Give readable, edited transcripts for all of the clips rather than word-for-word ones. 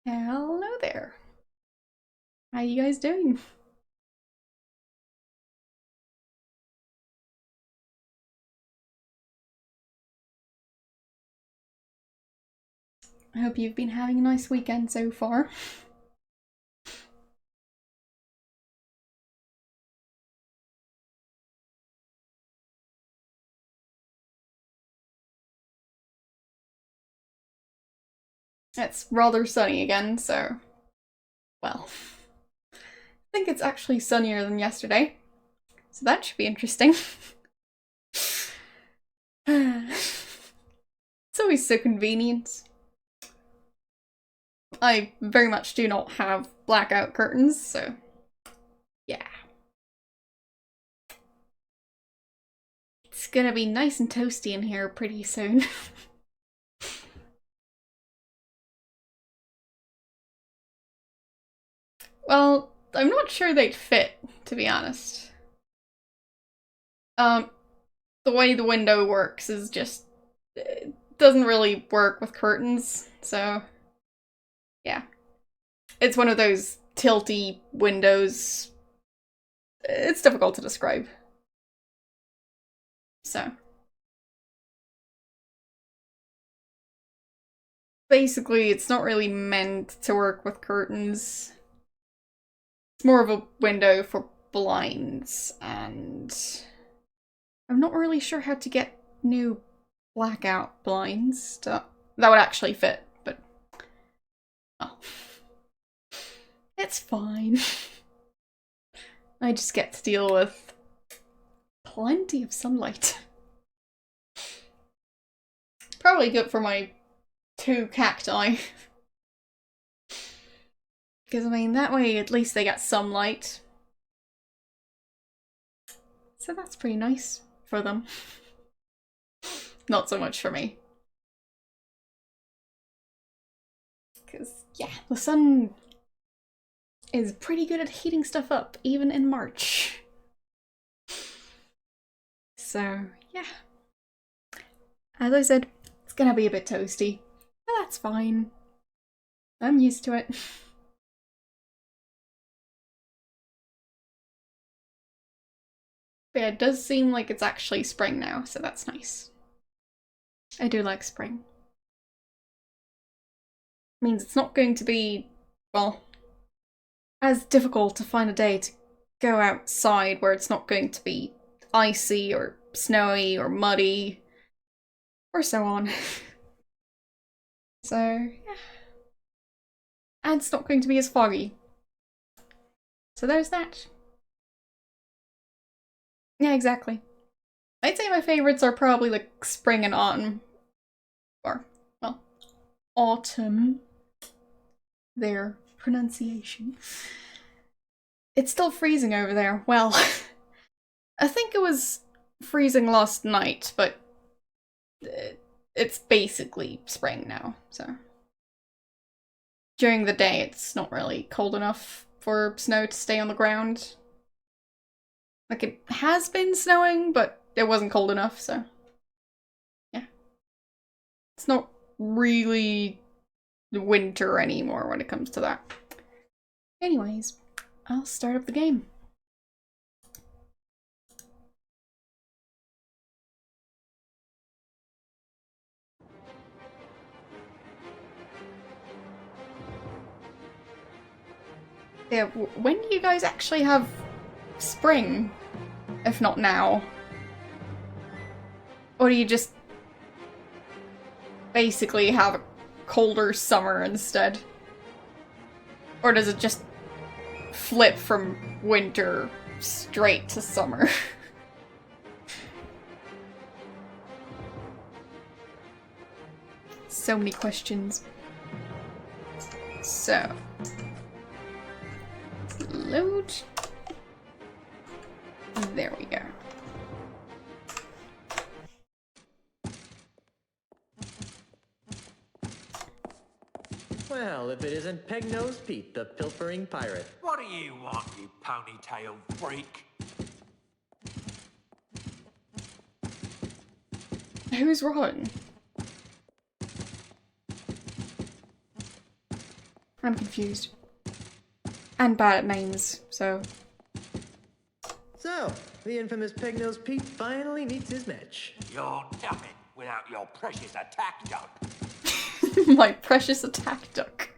Hello there. How you guys doing? I hope you've been having a nice weekend so far. It's rather sunny again, so, well, I think it's actually sunnier than yesterday, so that should be interesting. It's always so convenient. I very much do not have blackout curtains, so yeah. It's gonna be nice and toasty in here pretty soon. Well, I'm not sure they'd fit, to be honest. Um, the way the window works is just it doesn't really work with curtains, so yeah. It's one of those tilty windows. It's difficult to describe. So basically it's not really meant to work with curtains. It's more of a window for blinds, and I'm not really sure how to get new blackout blinds that would actually fit, but oh. It's fine. I just get to deal with plenty of sunlight. Probably good for my 2 cacti. Because, I mean, that way at least they get some light. So that's pretty nice for them. Not so much for me. Because, yeah, the sun is pretty good at heating stuff up, even in March. So, yeah. As I said, it's gonna be a bit toasty, but that's fine. I'm used to it. But yeah, it does seem like it's actually spring now, so that's nice. I do like spring. Means it's not going to be, well, as difficult to find a day to go outside where it's not going to be icy or snowy or muddy or so on. So, yeah. And it's not going to be as foggy. So there's that. Yeah, exactly. I'd say my favorites are probably like spring and autumn. Or, well, autumn. Their pronunciation. It's still freezing over there. Well, I think it was freezing last night, but it's basically spring now, so. During the day, it's not really cold enough for snow to stay on the ground. Like, it has been snowing, but it wasn't cold enough, so. Yeah. It's not really winter anymore when it comes to that. Anyways, I'll start up the game. Yeah, when do you guys actually have spring? If not now? Or do you just basically have a colder summer instead? Or does it just flip from winter straight to summer? So many questions. So. Load. There we go. Well, if it isn't Peg-Nosed Pete, the pilfering pirate. What do you want, you ponytail freak? Who's wrong? I'm confused. And bad at names, so... So, the infamous Peg-Nosed Pete finally meets his match. You're nothing without your precious attack duck. My precious attack duck.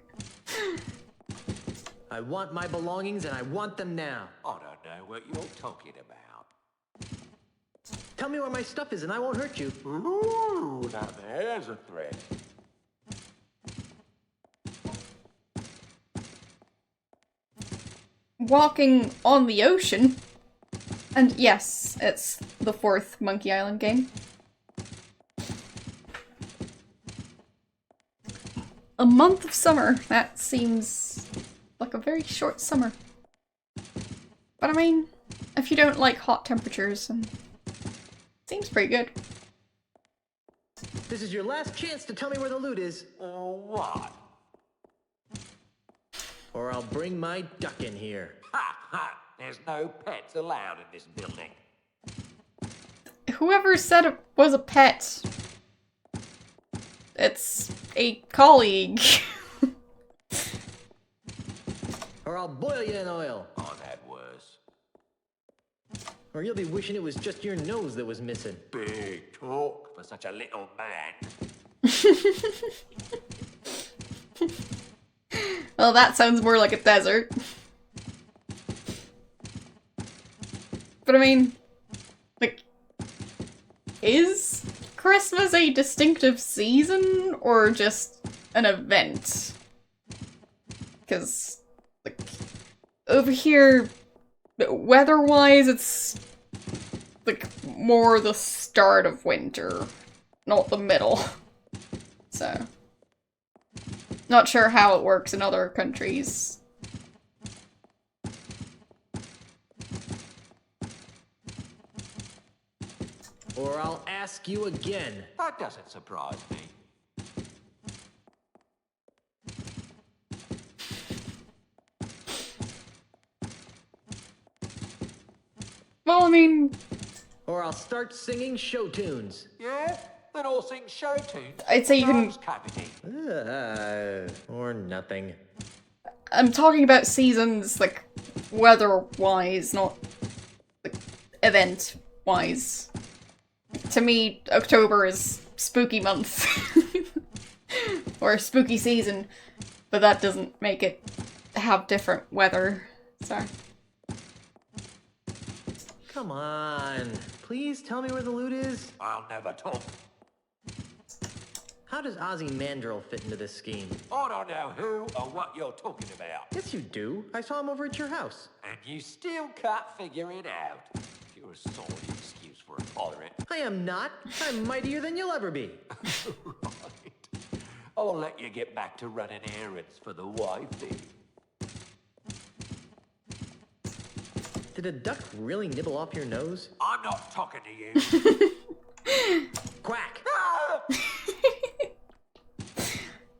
I want my belongings and I want them now. I don't know what you're talking about. Tell me where my stuff is and I won't hurt you. Ooh, now there's a threat. Walking on the ocean. And yes, it's the 4th Monkey Island game. A month of summer. That seems like a very short summer. But I mean, if you don't like hot temperatures, then seems pretty good. This is your last chance to tell me where the loot is. What? Or I'll bring my duck in here. Ha ha! There's no pets allowed in this building. Whoever said it was a pet? It's a colleague. Or I'll boil you in oil. I've had worse. Or you'll be wishing it was just your nose that was missing. Big talk for such a little man. Well, that sounds more like a desert. But I mean, like, is Christmas a distinctive season or just an event? Because, like, over here, weather-wise, it's, like, more the start of winter, not the middle. So, not sure how it works in other countries. Or I'll ask you again. That doesn't surprise me. Well, I mean, Or I'll start singing show tunes. Yeah? Then all sing show tunes. I'd say you can- Rose Cavity. Or nothing. I'm talking about seasons, like, weather-wise, not, like, event-wise. To me, October is spooky month. Or spooky season. But that doesn't make it have different weather, so... Come on. Please tell me where the loot is. I'll never talk. How does Ozzy Mandrill fit into this scheme? I don't know who or what you're talking about. Yes, you do. I saw him over at your house. And you still can't figure it out. You're a solid excuse for a pirate. I am not. I'm mightier than you'll ever be. Right. I'll let you get back to running errands for the wifey. Did a duck really nibble off your nose? I'm not talking to you. Quack! Ah!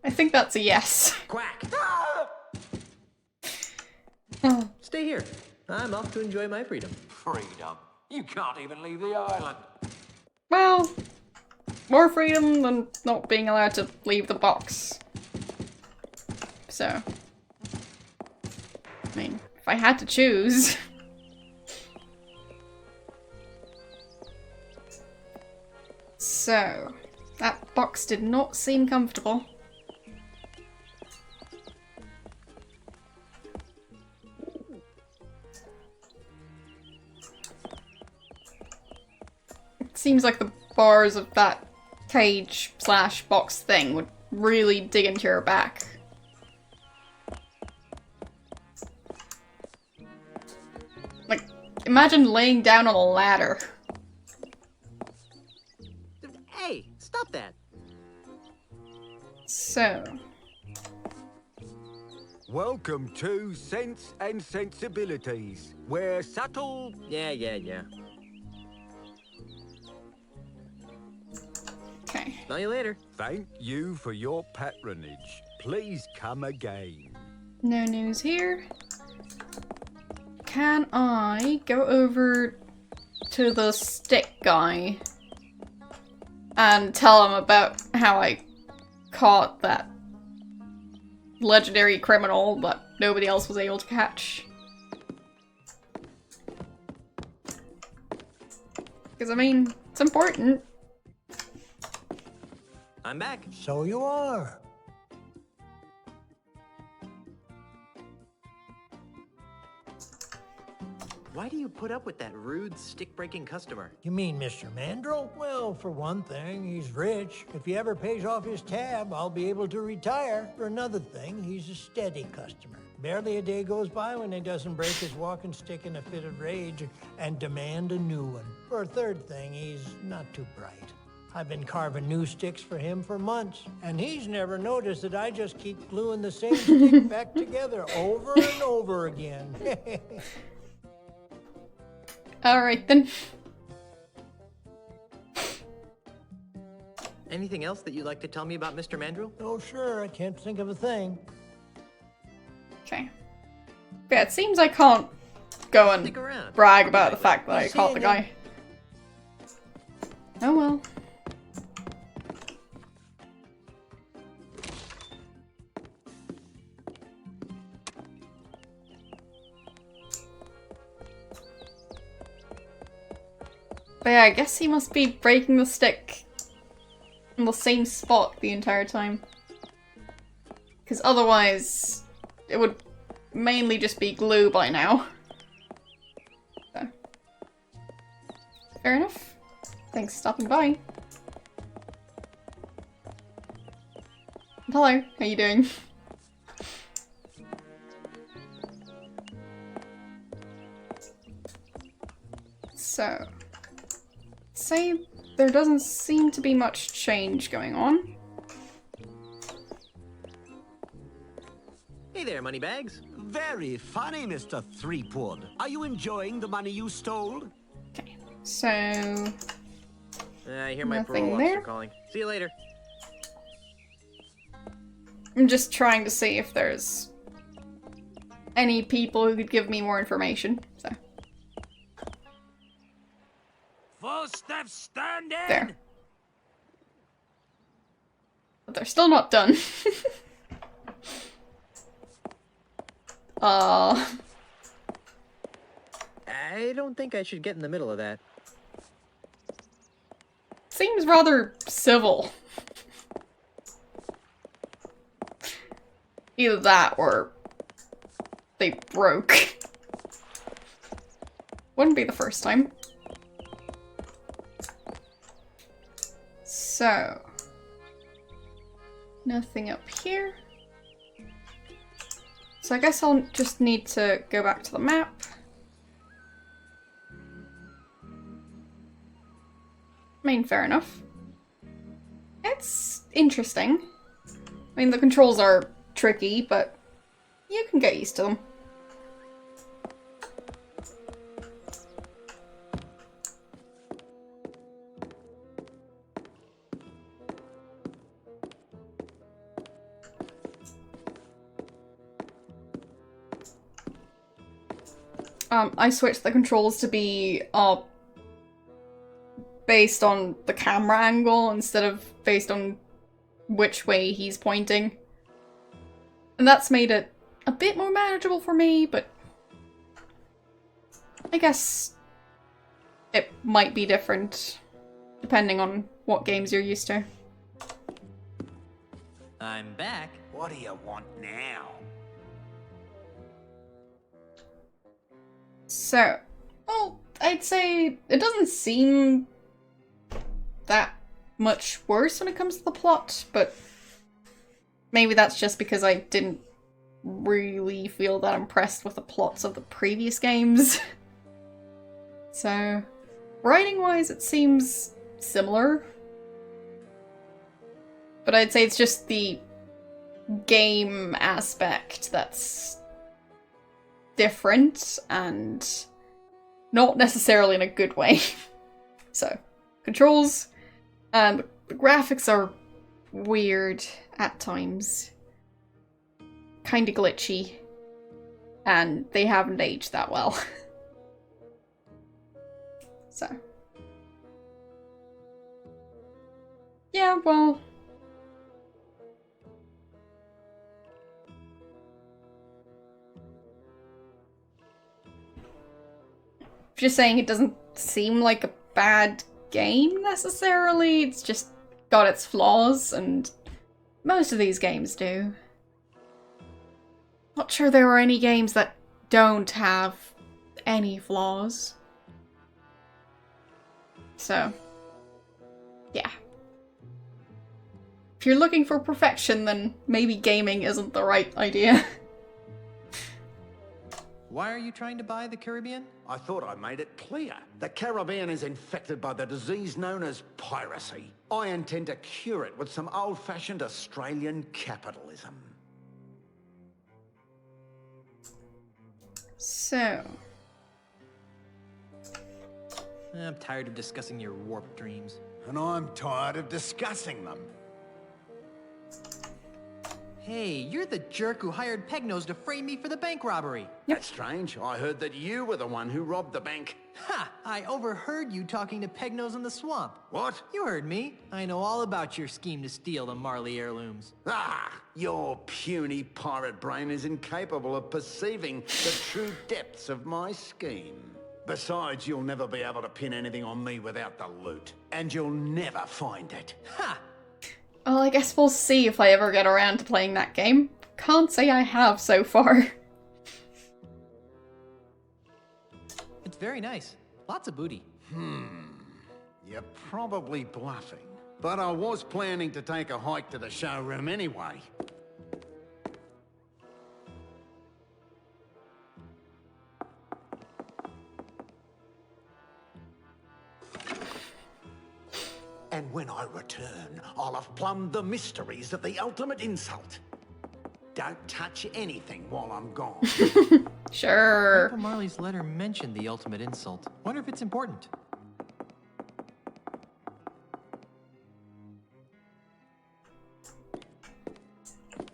I think that's a yes. Quack! Ah! Oh. Stay here. I'm off to enjoy my freedom. Freedom. You can't even leave the island. Well, more freedom than not being allowed to leave the box. So, I mean, if I had to choose... So, that box did not seem comfortable. It seems like the bars of that cage slash box thing would really dig into your back. Like, imagine laying down on a ladder. Hey, stop that. So, Welcome to Sense and Sensibilities, where subtle... Yeah. okay. Know you later. Thank you for your patronage. Please come again. No news here. Can I go over to the stick guy and tell him about how I caught that legendary criminal that nobody else was able to catch. Because, I mean, it's important. I'm back. So you are. Why do you put up with that rude, stick-breaking customer? You mean Mr. Mandrill? Well, for one thing, he's rich. If he ever pays off his tab, I'll be able to retire. For another thing, he's a steady customer. Barely a day goes by when he doesn't break his walking stick in a fit of rage and demand a new one. For a third thing, he's not too bright. I've been carving new sticks for him for months, and he's never noticed that I just keep gluing the same stick back together over and over again. Alright then. Anything else that you'd like to tell me about Mr. Mandrill? Oh, sure, I can't think of a thing. Okay. Yeah, it seems I can't go and Stick around. brag about the fact that I See caught you the again. guy. Oh well. But yeah, I guess he must be breaking the stick in the same spot the entire time. Because otherwise, it would mainly just be glue by now. So. Fair enough. Thanks for stopping by. Hello, how you doing? So, say there doesn't seem to be much change going on. Hey there, Moneybags. Very funny, Mr. Threepwood. Are you enjoying the money you stole? Okay, so I hear my Nothing parole there. officer calling. See you later. I'm just trying to see if there's any people who could give me more information. So First step standing! there. But they're still not done. I don't think I should get in the middle of that. Seems rather civil. Either that or they broke. Wouldn't be the first time. So, nothing up here. So I guess I'll just need to go back to the map. I mean, fair enough. It's interesting. I mean, the controls are tricky, but you can get used to them. I switched the controls to be based on the camera angle instead of based on which way he's pointing. And that's made it a bit more manageable for me, but I guess it might be different depending on what games you're used to. I'm back. What do you want now? So, well, I'd say it doesn't seem that much worse when it comes to the plot, but maybe that's just because I didn't really feel that impressed with the plots of the previous games. So, writing-wise, it seems similar. But I'd say it's just the game aspect that's different and not necessarily in a good way. So, controls and the graphics are weird at times. Kinda glitchy. And they haven't aged that well. So. Yeah, well. just saying it doesn't seem like a bad game necessarily. It's just got its flaws, and most of these games do. Not sure there are any games that don't have any flaws. So, yeah. If you're looking for perfection, then maybe gaming isn't the right idea. Why are you trying to buy the Caribbean? I thought I made it clear. The Caribbean is infected by the disease known as piracy. I intend to cure it with some old-fashioned Australian capitalism. So... I'm tired of discussing your warped dreams. And I'm tired of discussing them. Hey, you're the jerk who hired Pegnose to frame me for the bank robbery. That's strange. I heard that you were the one who robbed the bank. Ha! I overheard you talking to Pegnose in the swamp. What? You heard me. I know all about your scheme to steal the Marley heirlooms. Ah! Your puny pirate brain is incapable of perceiving the true depths of my scheme. Besides, you'll never be able to pin anything on me without the loot. And you'll never find it. Ha! Well, I guess we'll see if I ever get around to playing that game. Can't say I have so far. It's very nice. Lots of booty. You're probably bluffing. But I was planning to take a hike to the showroom anyway. And when I return, I'll have plumbed the mysteries of the ultimate insult. Don't touch anything while I'm gone. Sure. Grandpa Marley's letter mentioned the ultimate insult. Wonder if it's important.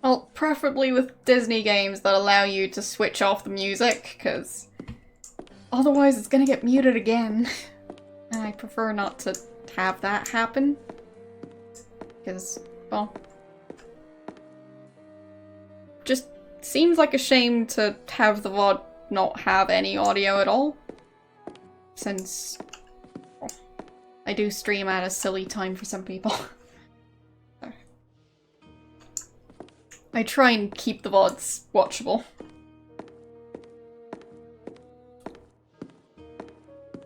Well, preferably with Disney games that allow you to switch off the music, because otherwise it's gonna get muted again. And I prefer not to have that happen. Because, well, just seems like a shame to have the VOD not have any audio at all. Since, well, I do stream at a silly time for some people. I try and keep the VODs watchable.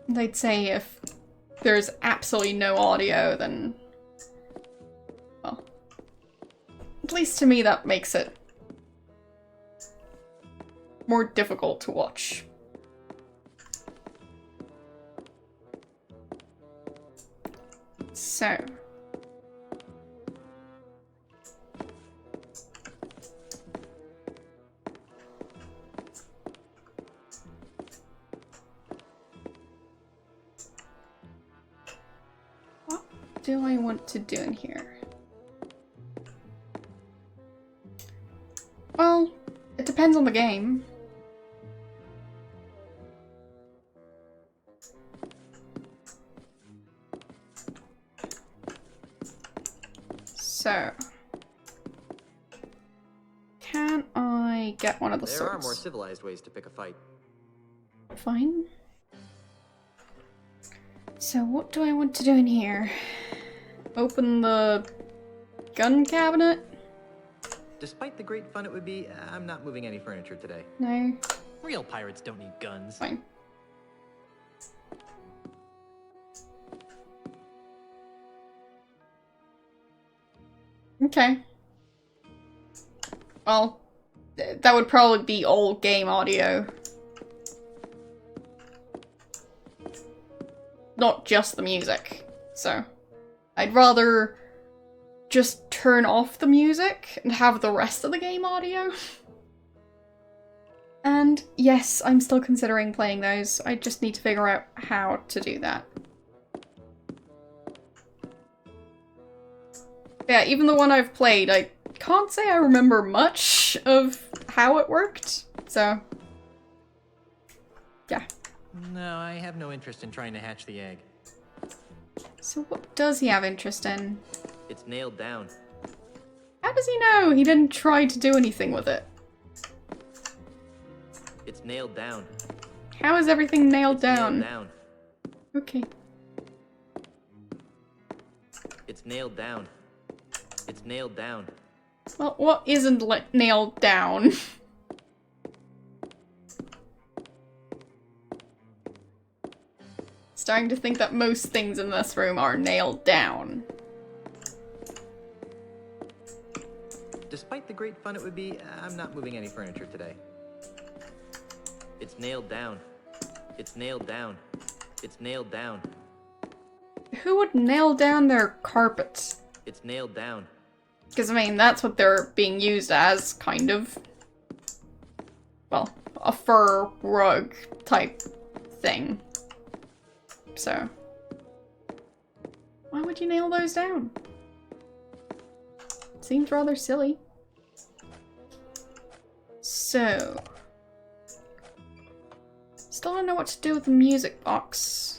And I'd say if there's absolutely no audio, then, well, at least to me that makes it more difficult to watch. So. What do I want to do in here? Well, it depends on the game. So, can I get one of the There swords? are more civilized ways to pick a fight. Fine. So what do I want to do in here? Open the gun cabinet? Despite the great fun it would be, I'm not moving any furniture today. No. Real pirates don't need guns. Fine. Okay. Well, that would probably be all game audio. Not just the music. So, I'd rather just turn off the music and have the rest of the game audio. And yes, I'm still considering playing those. I just need to figure out how to do that. Yeah, even the one I've played, I can't say I remember much of how it worked, so yeah. No, I have no interest in trying to hatch the egg. So what does he have interest in? It's nailed down. How does he know? He didn't try to do anything with it. It's nailed down. How is everything nailed down? Nailed down. Okay. It's nailed down. It's nailed down. Well, what isn't nailed down? Starting to think that most things in this room are nailed down. Despite the great fun it would be, I'm not moving any furniture today. It's nailed down. It's nailed down. It's nailed down. Who would nail down their carpets? It's nailed down. Because, I mean, that's what they're being used as, kind of. Well, a fur rug type thing. So, why would you nail those down? Seems rather silly. So, still don't know what to do with the music box.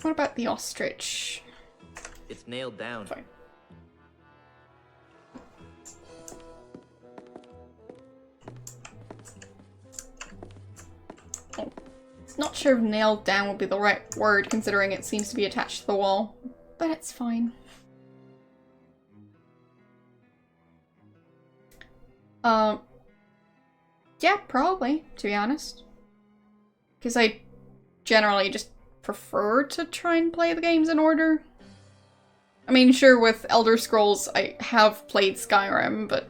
What about the ostrich? It's nailed down. Fine. Oh. Not sure if nailed down would be the right word, considering it seems to be attached to the wall. But it's fine. Yeah, probably, to be honest. Because I generally just prefer to try and play the games in order. I mean, sure, with Elder Scrolls, I have played Skyrim, but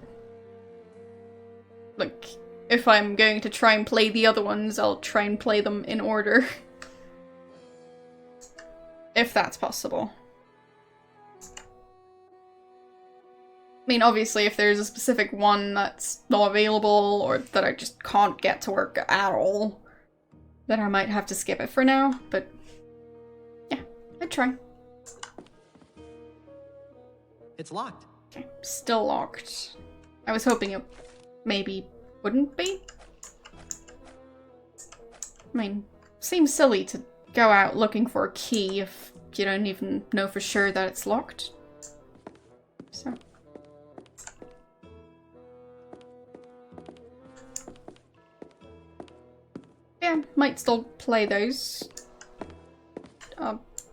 like, if I'm going to try and play the other ones, I'll try and play them in order. If that's possible. I mean, obviously, if there's a specific one that's not available, or that I just can't get to work at all, then I might have to skip it for now, but yeah, I'd try. It's locked. Okay, still locked. I was hoping it maybe wouldn't be. I mean, seems silly to go out looking for a key if you don't even know for sure that it's locked. So. Yeah, might still play those.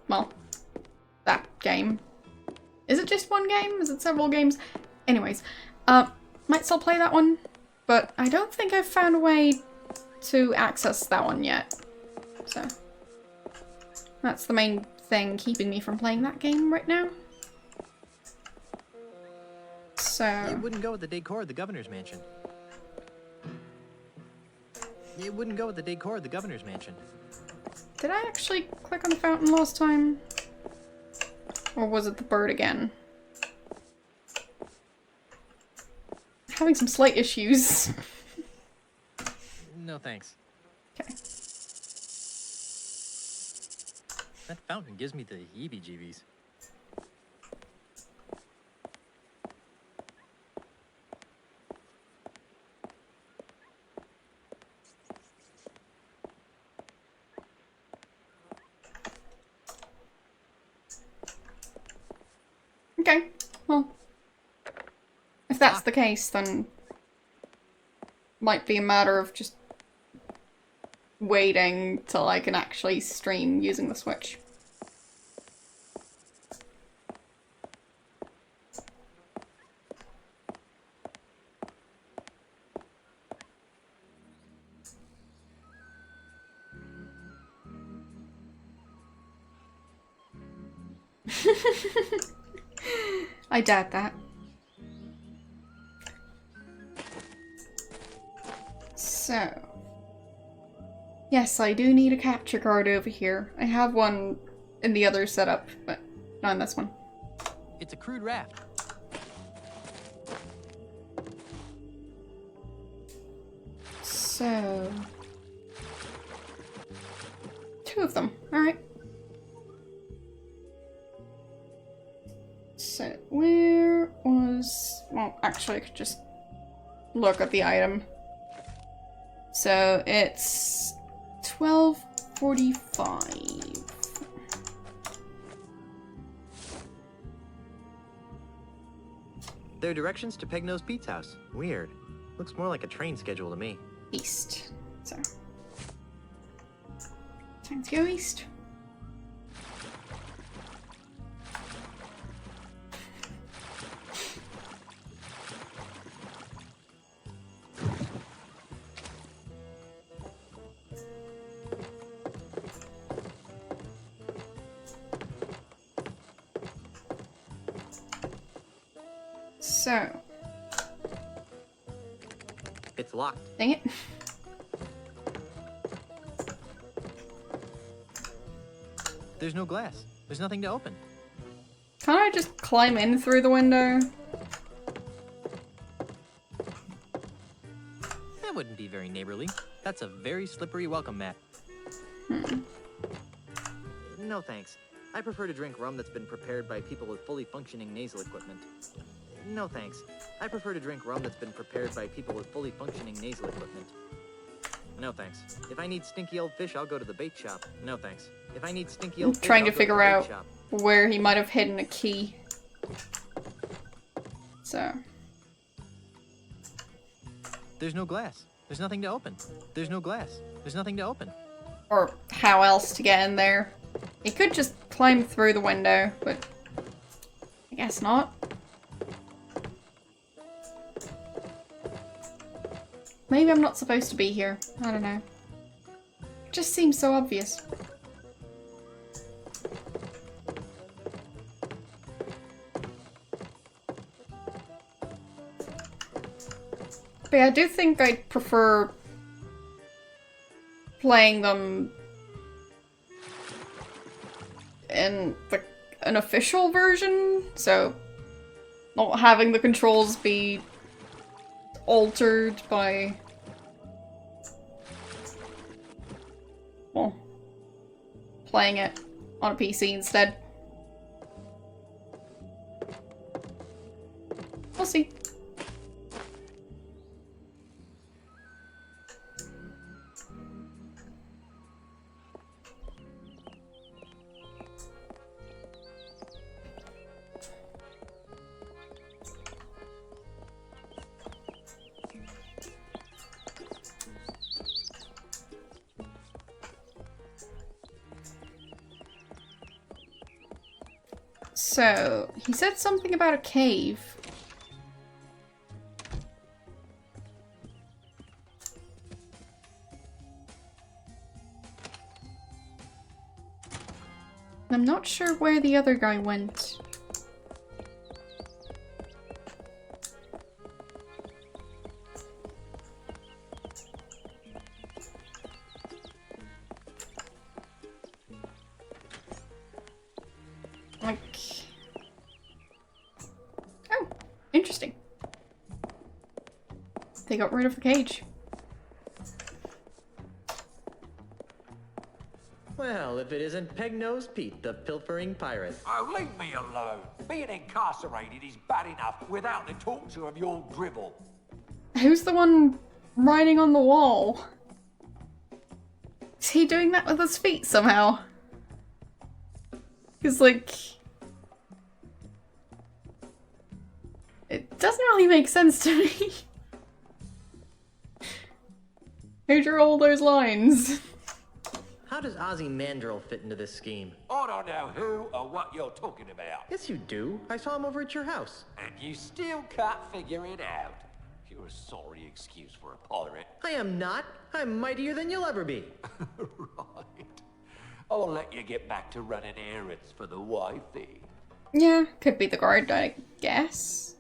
Well, that game. Is it just one game? Is it several games? Anyways, might still play that one, but I don't think I've found a way to access that one yet. So, that's the main thing keeping me from playing that game right now. So... It wouldn't go with the decor of the governor's mansion. It wouldn't go with the decor of the governor's mansion. Did I actually click on the fountain last time? Or was it the bird again? Having some slight issues. No thanks. Okay. That fountain gives me the heebie-jeebies. Okay, well, if that's the case, then might be a matter of just waiting till I can actually stream using the Switch. I doubt that. So, yes, I do need a capture card over here. I have one in the other setup, but not in this one. It's a crude raft. So, 2 of them. All right. So, where was... Well, actually, I could just look at the item. So, it's 12:45. They're directions to Pegnose Pete's house. Weird. Looks more like a train schedule to me. East. So. Time to go east. So. It's locked. Dang it. There's no glass. There's nothing to open. Can't I just climb in through the window? That wouldn't be very neighborly. That's a very slippery welcome mat. No thanks. I prefer to drink rum that's been prepared by people with fully functioning nasal equipment. No thanks. I prefer to drink rum that's been prepared by people with fully functioning nasal equipment. No thanks. If I need stinky old fish, I'll go to the bait shop. No thanks. If I need stinky old fish, Trying I'll to go figure the bait out shop. where he might have hidden a key. So. There's no glass. There's nothing to open. There's no glass. There's nothing to open. Or how else to get in there. He could just climb through the window, but I guess not. Maybe I'm not supposed to be here. I don't know. It just seems so obvious. But yeah, I do think I'd prefer playing them in an official version, so not having the controls be altered by, well, playing it on a PC instead. We'll see. So, he said something about a cave. I'm not sure where the other guy went. Like... Oh, interesting. They got rid of the cage. Well, if it isn't Pegnose Pete, the pilfering pirate. Oh, leave me alone. Being incarcerated is bad enough without the torture of your dribble. Who's the one writing on the wall? Is he doing that with his feet somehow? Because, like... it doesn't really make sense to me. Who drew all those lines? How does Ozzy Mandrill fit into this scheme? I don't know who or what you're talking about. Yes, you do. I saw him over at your house. And you still can't figure it out. You're a sorry excuse for a pirate. I am not. I'm mightier than you'll ever be. Right. I'll let you get back to running errands for the wifey. Yeah, could be the guard, I guess.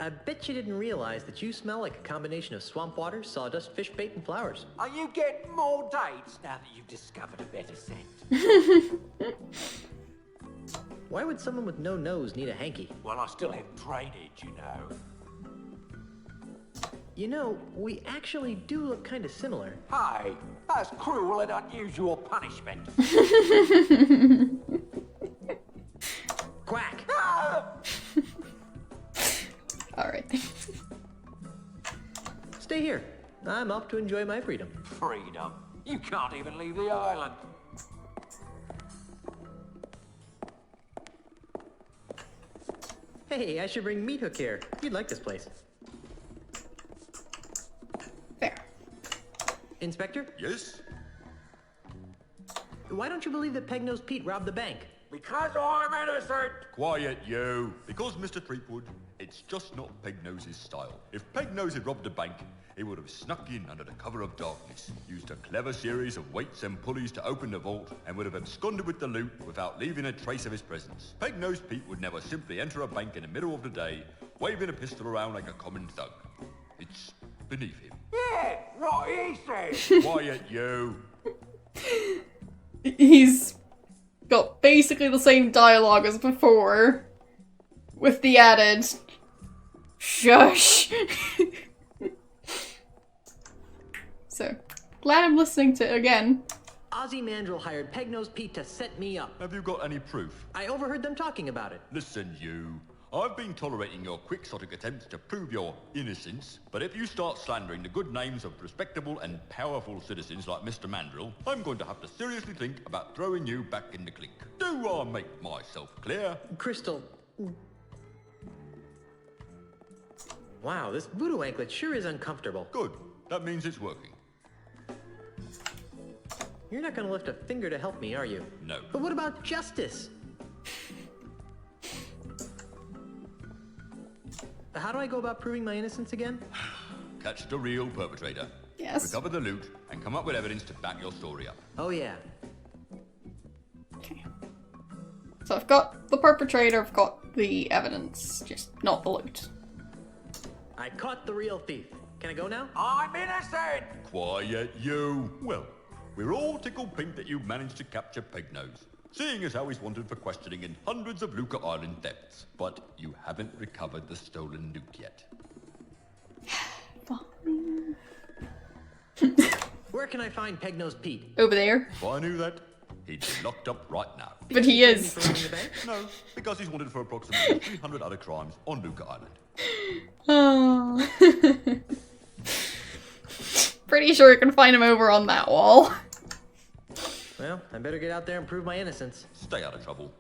I bet you didn't realize that you smell like a combination of swamp water, sawdust, fish bait, and flowers. Are you getting more dates now that you've discovered a better scent? Why would someone with no nose need a hanky? Well, I still have drainage, you know. You know, we actually do look kind of similar. Hey, that's cruel and unusual punishment. Quack! Alright. Stay here. I'm off to enjoy my freedom. Freedom. You can't even leave the island. Hey, I should bring Meat Hook here. You'd like this place. There. Inspector, Yes? why don't you believe that Peg-Nosed Pete robbed the bank? Because I'm innocent! Quiet, you. Because, Mr. Threepwood, it's just not Pegnose's style. If Pegnose had robbed a bank, he would have snuck in under the cover of darkness, used a clever series of weights and pulleys to open the vault, and would have absconded with the loot without leaving a trace of his presence. Pegnosed Pete would never simply enter a bank in the middle of the day, waving a pistol around like a common thug. It's beneath him. Yeah, what he said! Quiet, you. He's got basically the same dialogue as before, with the added shush. So, glad I'm listening to it again. Ozzy Mandrill hired Peg-Nosed Pete to set me up. Have you got any proof? I overheard them talking about it. Listen, you. I've been tolerating your quixotic attempts to prove your innocence, but if you start slandering the good names of respectable and powerful citizens like Mr. Mandrill, I'm going to have to seriously think about throwing you back in the clink. Do I make myself clear? Crystal. Wow, this voodoo anklet sure is uncomfortable. Good. That means it's working. You're not gonna lift a finger to help me, are you? No. But what about justice? How do I go about proving my innocence again? Catch the real perpetrator. Yes. Recover the loot and come up with evidence to back your story up. Oh yeah. Okay. So I've got the perpetrator, I've got the evidence, just not the loot. I caught the real thief. Can I go now? I'm innocent! Quiet, you. Well, we're all tickled pink that you managed to capture Pegnose, seeing as how he's wanted for questioning in hundreds of Luca Island thefts. But you haven't recovered the stolen loot yet. Fine. Where can I find Peg-Nosed Pete? Over there. If I knew that, he'd be locked up right now. But he Peg me is. for robbing the bank? No, because he's wanted for approximately 300 other crimes on Luca Island. Oh. Pretty sure I can find him over on that wall. Well, I better get out there and prove my innocence. Stay out of trouble.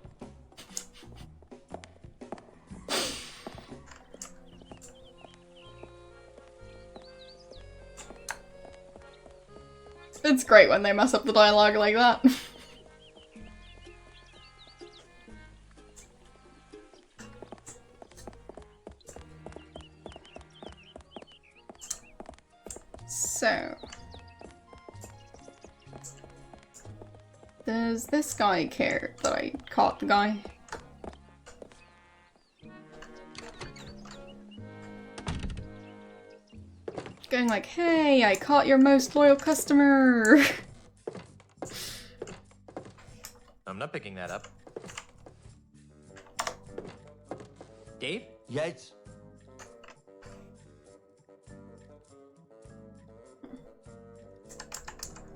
It's great when they mess up the dialogue like that. So, does this guy care that I caught the guy? Going like, hey, I caught your most loyal customer! I'm not picking that up. Dave? Yes?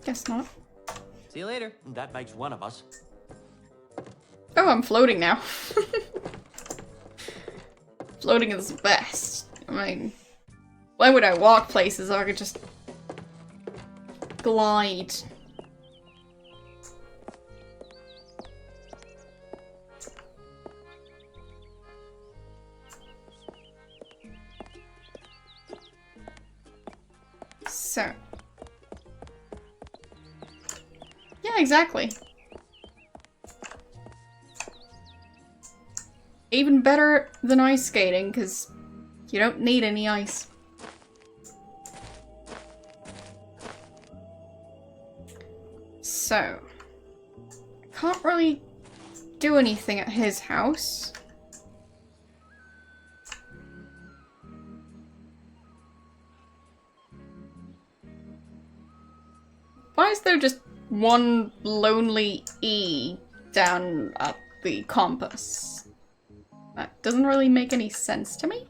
Guess not. See you later. That makes one of us. Oh, I'm floating now. Floating is the best. I mean, why would I walk places if I could just glide? So. Yeah, exactly. Even better than ice skating, because you don't need any ice. So, can't really do anything at his house. Why is there just one lonely E down at the compass? That doesn't really make any sense to me,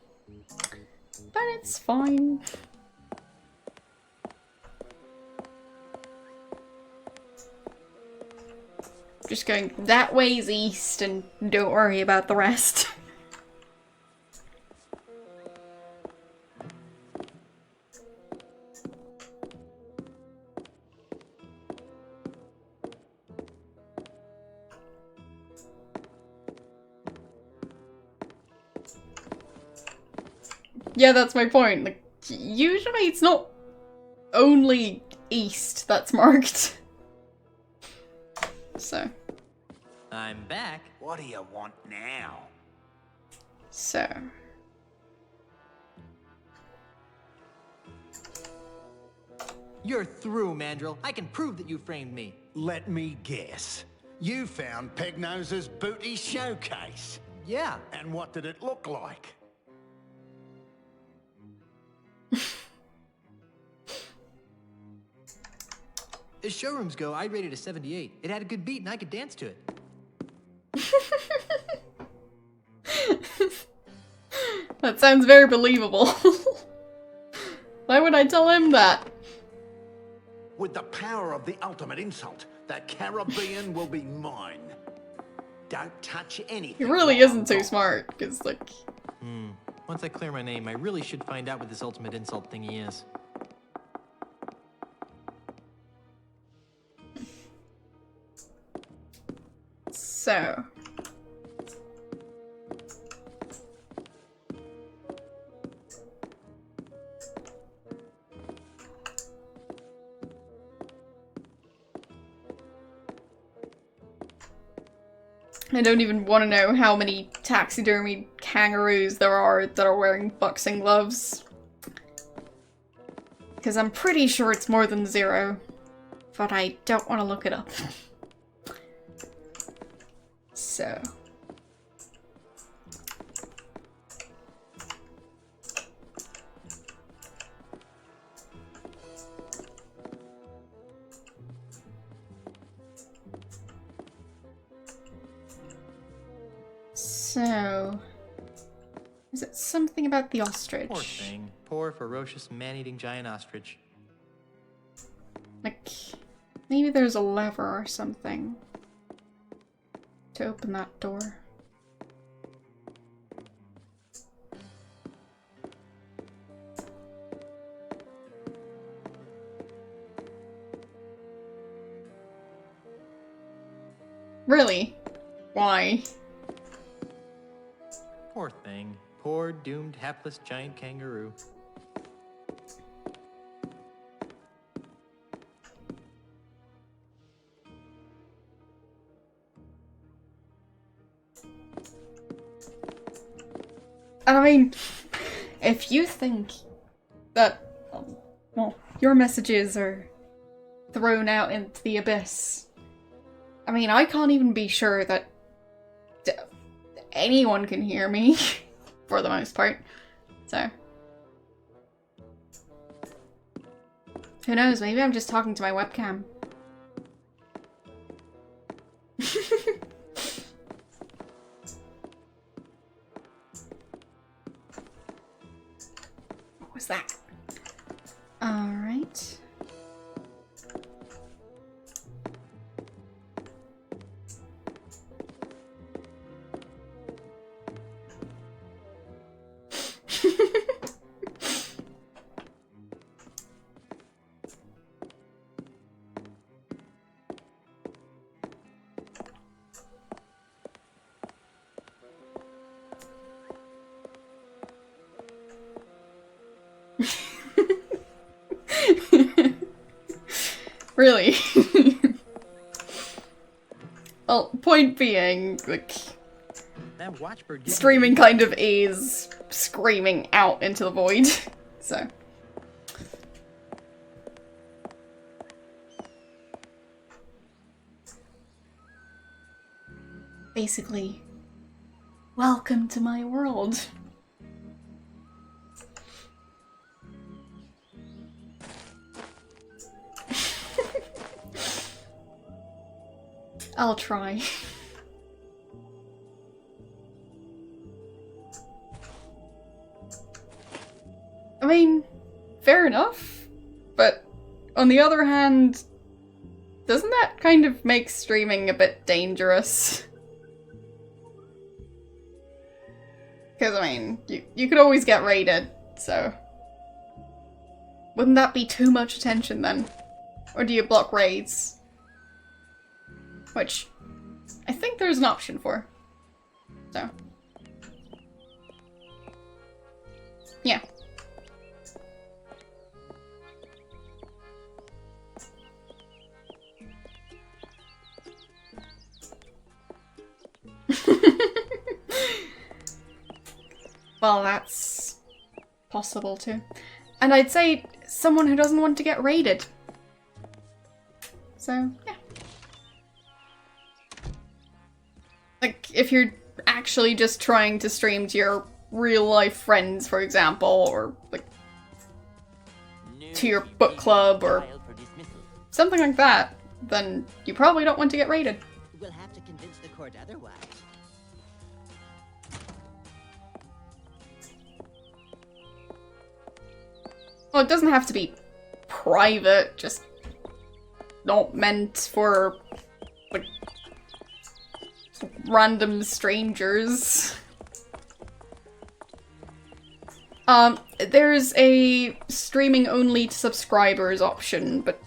but it's fine. Just going that way's east and don't worry about the rest. Yeah, that's my point. Like, usually it's not only east that's marked. So. I'm back. What do you want now? So. You're through, Mandrill. I can prove that you framed me. Let me guess. You found Pegnose's booty showcase. Yeah. And what did it look like? As showrooms go, I'd rate it a 78. It had a good beat and I could dance to it. That sounds very believable. Why would I tell him that? With the power of the ultimate insult, the Caribbean will be mine. Don't touch anything. He really while I'm isn't too gone. smart, because, like... Once I clear my name, I really should find out what this ultimate insult thingy is. So... I don't even want to know how many taxidermy kangaroos there are that are wearing boxing gloves. Because I'm pretty sure it's more than 0. But I don't want to look it up. So... So... Is it something about the ostrich? Poor thing. Poor, ferocious, man-eating giant ostrich. Like, maybe there's a lever or something to open that door. Really? Why? Poor thing. Poor, doomed, hapless giant kangaroo. And I mean, if you think that, well, your messages are thrown out into the abyss, I mean, I can't even be sure that anyone can hear me, for the most part, so. Who knows, maybe I'm just talking to my webcam. What was that? Alright. Really? Well, point being, like, That watchbird gives me streaming kind of is screaming out into the void, so. Basically, welcome to my world. I'll try. I mean, fair enough, but on the other hand, doesn't that kind of make streaming a bit dangerous? Because, I mean, you could always get raided, so... Wouldn't that be too much attention then? Or do you block raids? Which, I think there's an option for. So. Yeah. Well, that's possible too. And I'd say someone who doesn't want to get raided. So, yeah. Like, if you're actually just trying to stream to your real-life friends, for example, or, like, to your book club, or something like that, then you probably don't want to get raided. We'll have to convince the court otherwise. Well, it doesn't have to be private, just not meant for, like, random strangers. There's a streaming only to subscribers option, but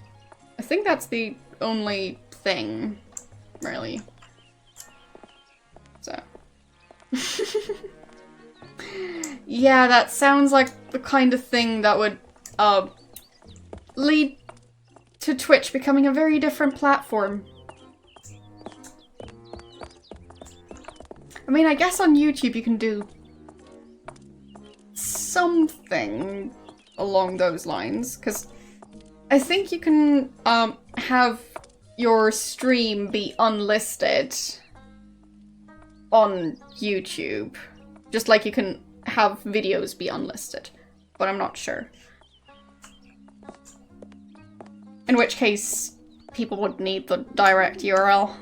I think that's the only thing, really. So. Yeah, that sounds like the kind of thing that would, lead to Twitch becoming a very different platform. I mean, I guess on YouTube you can do something along those lines, because I think you can have your stream be unlisted on YouTube, just like you can have videos be unlisted, but I'm not sure. In which case, people would need the direct URL.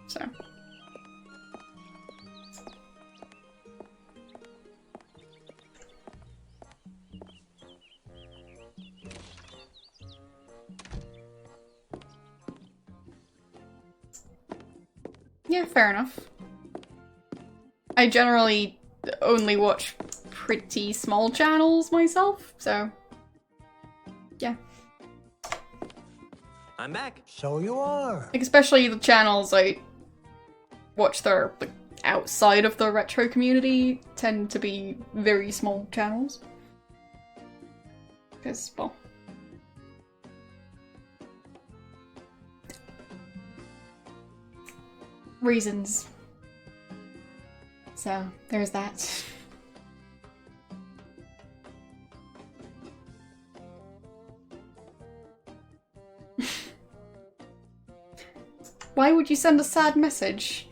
So. Yeah, fair enough. I generally only watch pretty small channels myself, so yeah. I'm back. So you are. Like, especially the channels I watch that are, like, outside of the retro community tend to be very small channels. Because, well, reasons. So, there's that. Why would you send a sad message?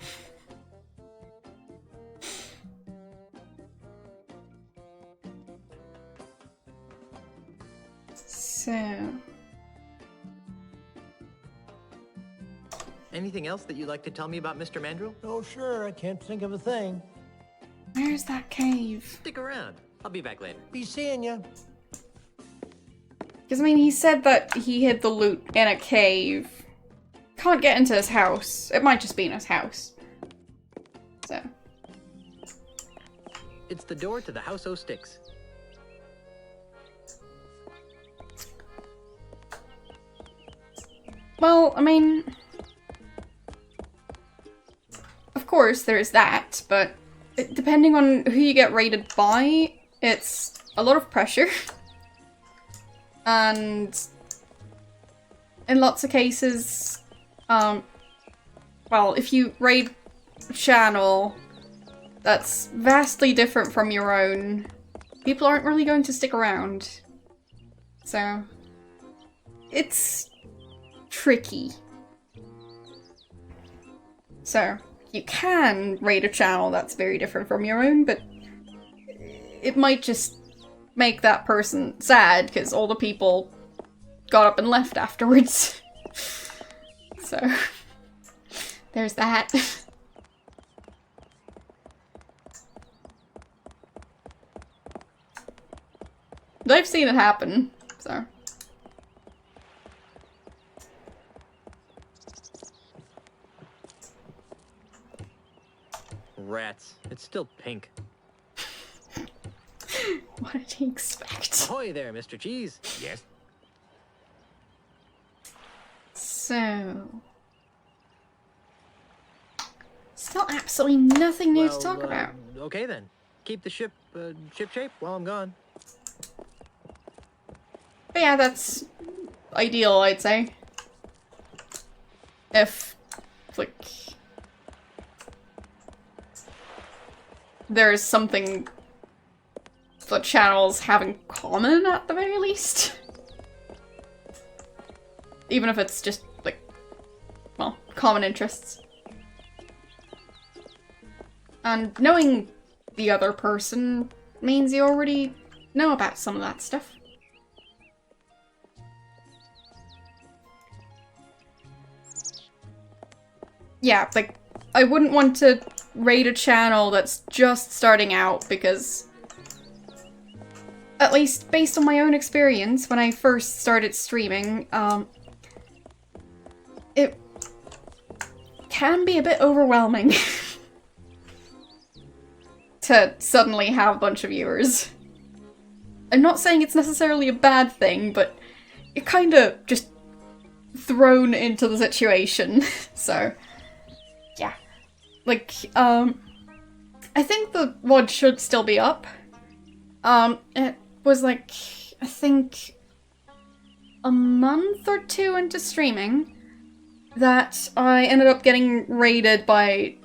So... Anything else that you'd like to tell me about Mr. Mandrill? Oh, sure, I can't think of a thing. Where's that cave? Stick around. I'll be back later. Be seeing ya. Because, I mean, he said that he hid the loot in a cave. Can't get into his house. It might just be in his house. So. It's the door to the House O' Sticks. Well, I mean... Of course, there's that, but depending on who you get raided by, it's a lot of pressure. And in lots of cases, well, if you raid a channel that's vastly different from your own, people aren't really going to stick around. So, it's tricky. So, you can raid a channel that's very different from your own, but it might just make that person sad because all the people got up and left afterwards. So, there's that. But I've seen it happen, so. Rats. It's still pink. What did he expect? Ahoy there, Mr. Cheese. Yes. So... Still absolutely nothing new to talk about. Okay then. keep the ship shape while I'm gone. But yeah, that's ideal, I'd say. If, like, there's something the channels have in common at the very least. Even if it's just, like, well, common interests. And knowing the other person means you already know about some of that stuff. Yeah, like, I wouldn't want to raid a channel that's just starting out because, at least based on my own experience when I first started streaming, it can be a bit overwhelming to suddenly have a bunch of viewers. I'm not saying it's necessarily a bad thing, but you're kind of just thrown into the situation, so yeah. Like, I think the VOD should still be up. It was like, I think a month or two into streaming that I ended up getting raided by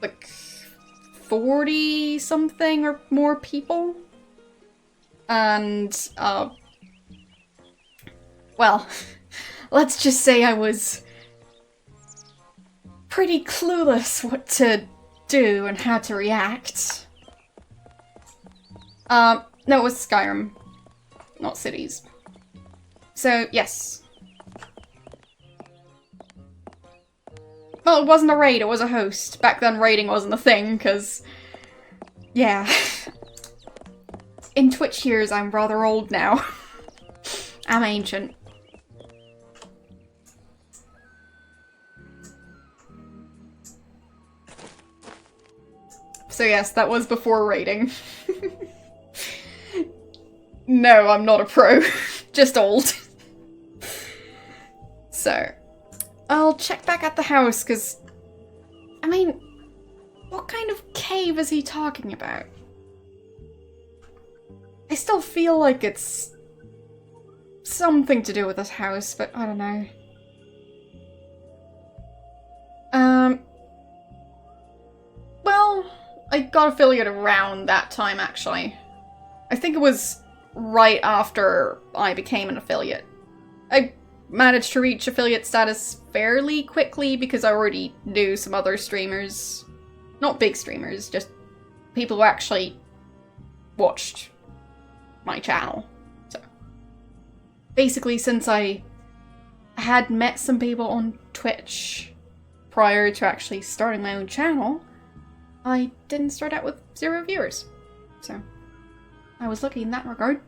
like 40 something or more people. And, well, let's just say I was pretty clueless what to do and how to react. No, it was Skyrim, not cities. So, yes. Well, it wasn't a raid, it was a host. Back then raiding wasn't a thing, because, yeah. In Twitch years, I'm rather old now. I'm ancient. So yes, that was before raiding. No, I'm not a pro. Just old. So, I'll check back at the house, because, I mean, what kind of cave is he talking about? I still feel like it's something to do with this house, but I don't know. Well, I got affiliate around that time, actually. I think it was right after I became an affiliate. I managed to reach affiliate status fairly quickly because I already knew some other streamers. Not big streamers, just people who actually watched my channel. So, basically, since I had met some people on Twitch prior to actually starting my own channel, I didn't start out with 0 viewers. So, I was lucky in that regard.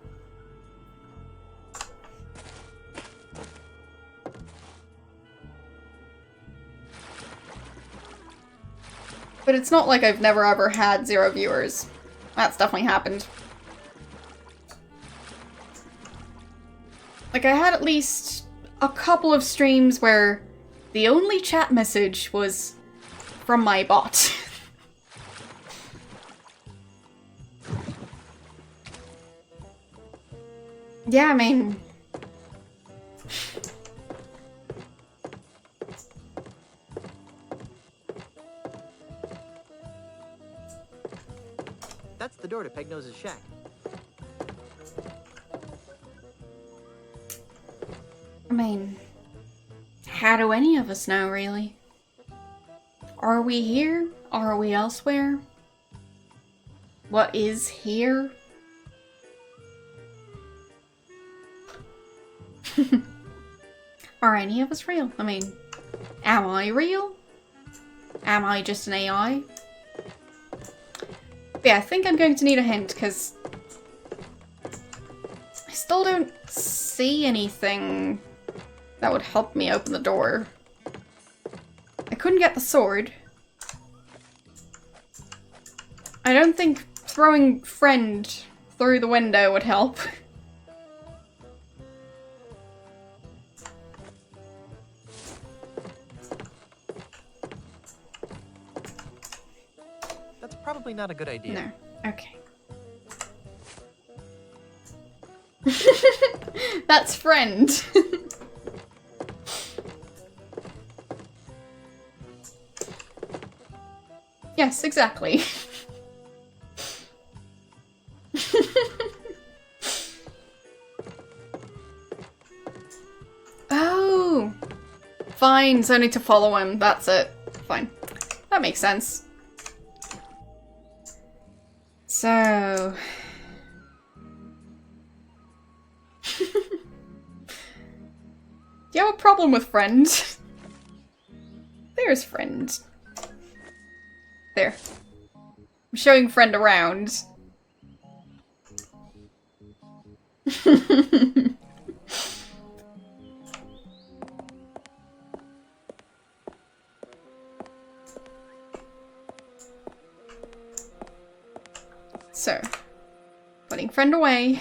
But it's not like I've never ever had 0 viewers. That's definitely happened. Like, I had at least a couple of streams where the only chat message was from my bot. Yeah, I mean... That's the door to Pegnose's shack. I mean... how do any of us know, really? Are we here? Are we elsewhere? What is here? Are any of us real? I mean, am I real? Am I just an AI? But yeah, I think I'm going to need a hint, because I still don't see anything that would help me open the door. I couldn't get the sword. I don't think throwing friend through the window would help. That's probably not a good idea. No. Okay. That's friend. Yes, exactly. Oh! Fine, so I need to follow him. That's it. Fine. That makes sense. So... Do you have a problem with friend? There's friend. There. I'm showing friend around. So, putting friend away.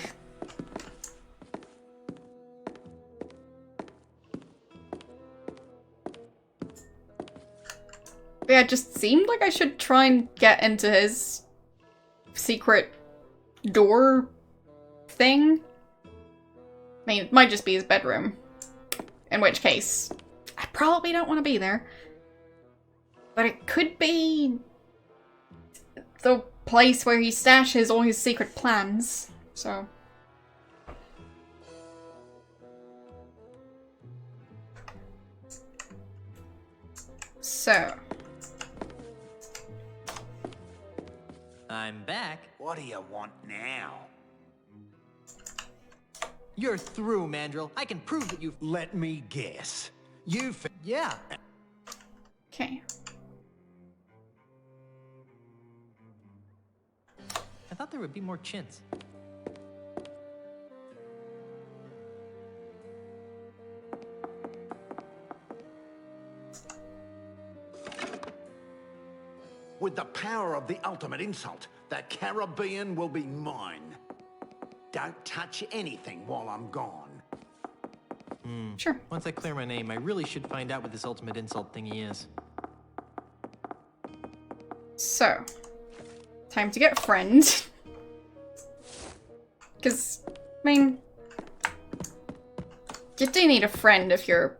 Yeah, it just seemed like I should try and get into his secret door thing. I mean, it might just be his bedroom. In which case, I probably don't want to be there. But it could be the place where he stashes all his secret plans. So... I'm back. What do you want now? You're through, Mandrill. I can prove that you've... Let me guess. You Yeah. Okay. I thought there would be more chins. With the power of the ultimate insult, that Caribbean will be mine. Don't touch anything while I'm gone. Sure. Once I clear my name, I really should find out what this ultimate insult thingy is. So, time to get friend. Because, I mean, you do need a friend if you're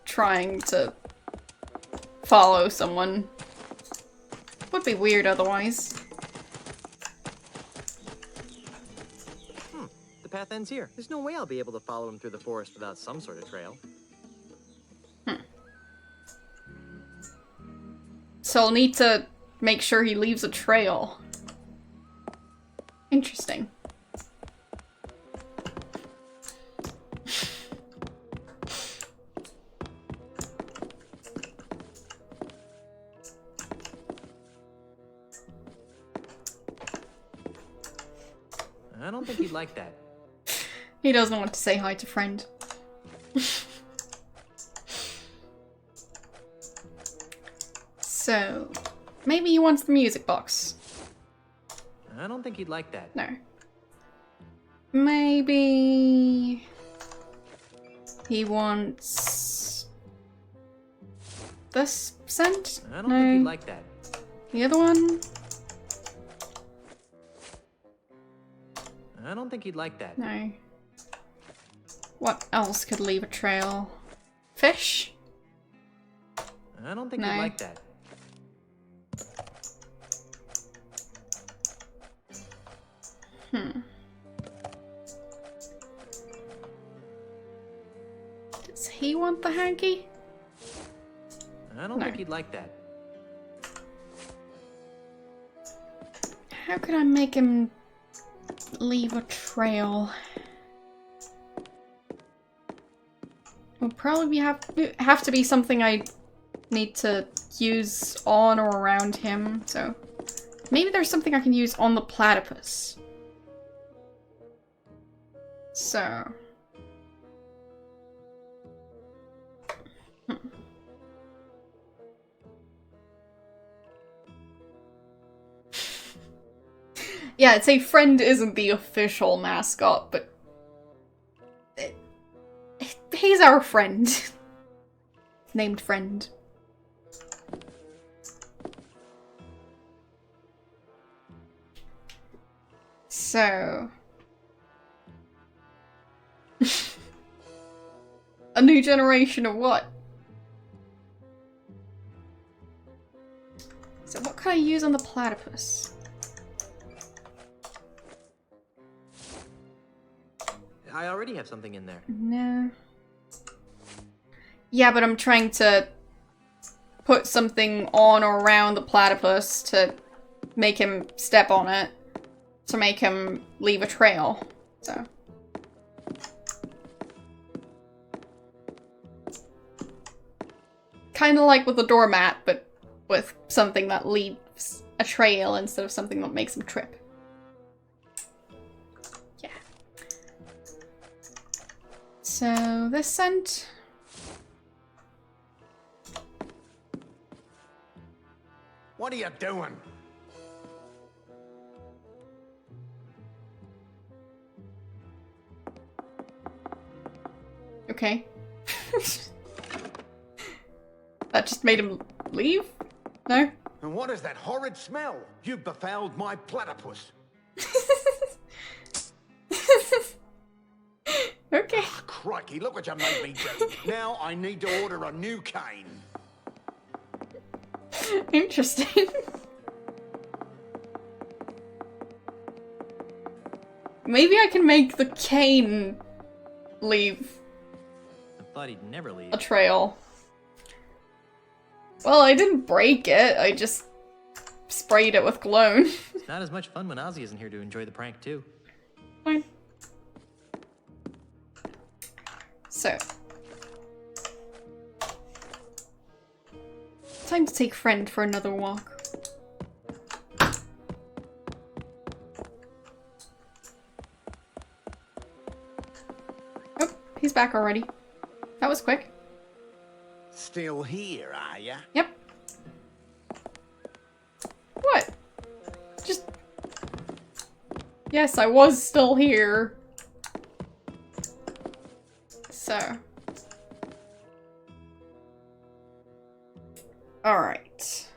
trying to follow someone. Would be weird otherwise. The path ends here. There's no way I'll be able to follow him through the forest without some sort of trail. So I'll need to make sure he leaves a trail. Interesting. I don't think he'd like that. He doesn't want to say hi to friend. So, maybe he wants the music box. I don't think he'd like that. No. Maybe he wants this scent? I don't think he'd like that. The other one? I don't think he'd like that. No. What else could leave a trail? Fish? I don't think No. he'd like that. Does he want the hanky? I don't No. think he'd like that. How could I make him leave a trail? Would probably have to be something I need to use on or around him, so maybe there's something I can use on the platypus. So... Yeah, I'd say Friend isn't the official mascot, but he's our friend. Named Friend. So... a new generation of what? So what can I use on the platypus? I already have something in there. No. Yeah, but I'm trying to put something on or around the platypus to make him step on it. To make him leave a trail. So. Kind of like with the doormat, but with something that leaves a trail instead of something that makes him trip. Yeah. So this scent. What are you doing? Okay. That just made him leave? No? And what is that horrid smell? You've befouled my platypus. Okay. Oh, crikey, look what you made me do. Now I need to order a new cane. Interesting. Maybe I can make the cane leave I thought he'd never leave. a trail. Well, I didn't break it, I just sprayed it with cologne. It's not as much fun when Ozzy isn't here to enjoy the prank, too. Fine. So. Time to take friend for another walk. Oh, he's back already. That was quick. Still here, are ya? Yep. What? Just... Yes, I was still here. So... Alright.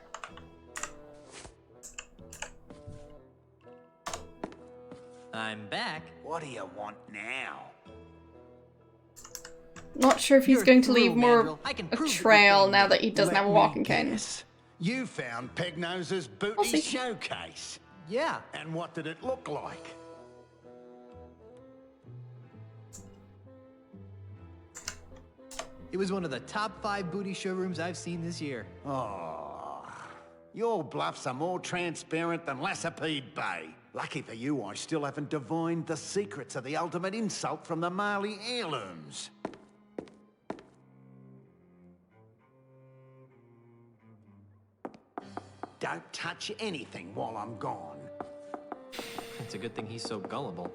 I'm back. What do you want now? Not sure if he's You're going to through, leave more Mandrill. I can a prove that trail you're now that he doesn't have a walking cane. Guess. You found Pegnose's I'll see. booty showcase. Yeah. And what did it look like? It was one of the top 5 booty showrooms I've seen this year. Oh, your bluffs are more transparent than Lassapede Bay. Lucky for you, I still haven't divined the secrets of the ultimate insult from the Marley heirlooms. Don't touch anything while I'm gone. It's a good thing he's so gullible.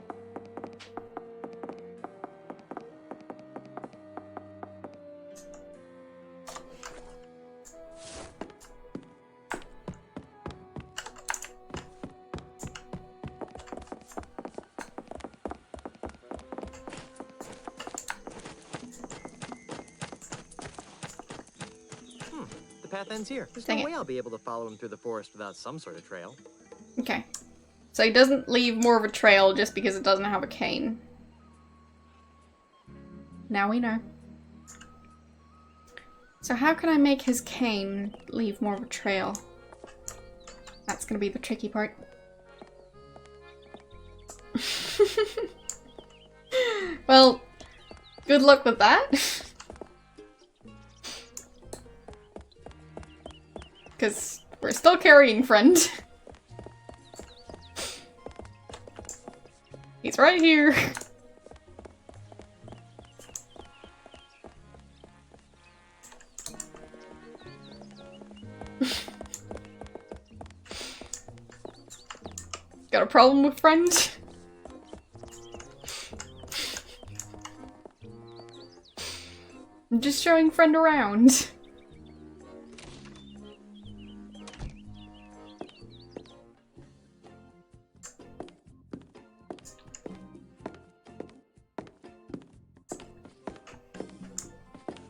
The path ends here. There's Dang no it. way I'll be able to follow him through the forest without some sort of trail. Okay. So he doesn't leave more of a trail just because it doesn't have a cane. Now we know. So how can I make his cane leave more of a trail? That's gonna be the tricky part. Well, good luck with that. Because we're still carrying friend. He's right here. Got a problem with friend? I'm just showing friend around.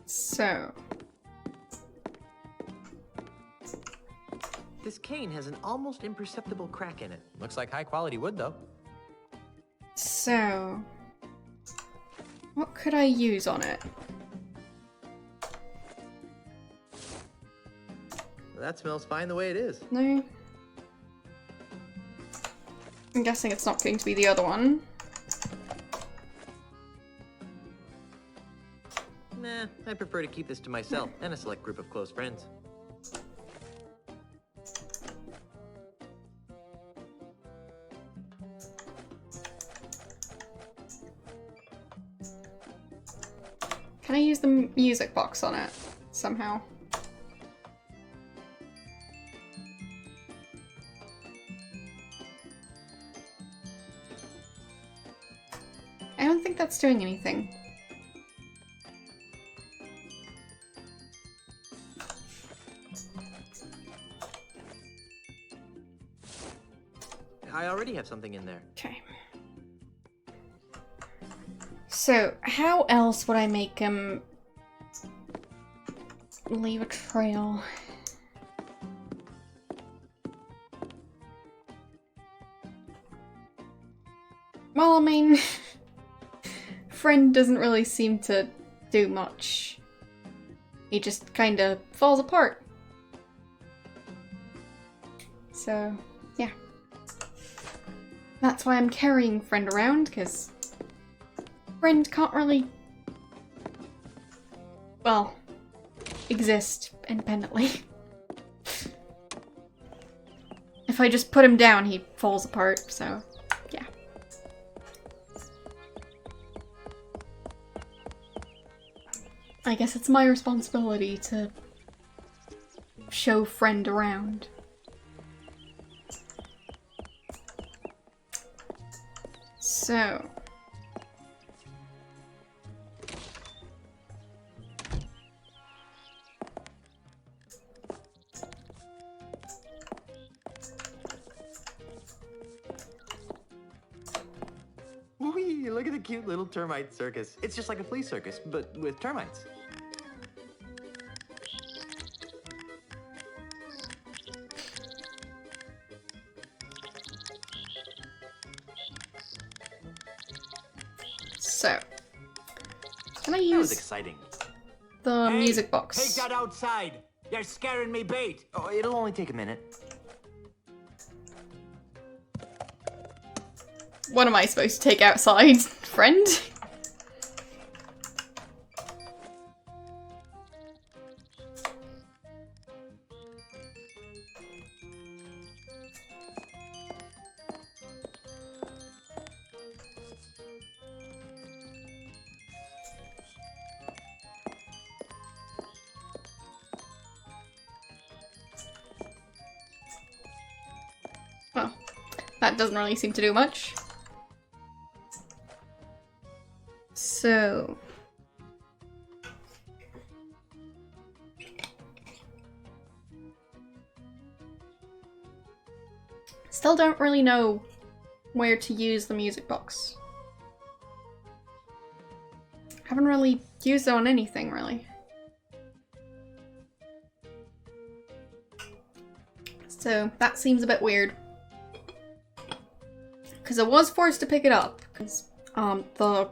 So, This cane has an almost imperceptible crack in it. Looks like high quality wood, though. So, what could I use on it? That smells fine the way it is. No. I'm guessing it's not going to be the other one. Nah, I prefer to keep this to myself and a select group of close friends. Can I use the music box on it somehow? I don't think that's doing anything. I already have something in there. Okay. So, how else would I make him leave a trail? Well, I mean, Friend doesn't really seem to do much. He just kinda falls apart. So, yeah. That's why I'm carrying Friend around, because Friend can't really, well, exist independently. If I just put him down, he falls apart, so yeah. I guess it's my responsibility to show Friend around. So... Whee! Look at the cute little termite circus. It's just like a flea circus, but with termites. So, can I That was use exciting. the music box? Take that outside. You're scaring me bait. Oh, it'll only take a minute. What am I supposed to take outside, Friend? Well, that doesn't really seem to do much. So... Still don't really know where to use the music box. Haven't really used it on anything, really. So that seems a bit weird. Because I was forced to pick it up. Because the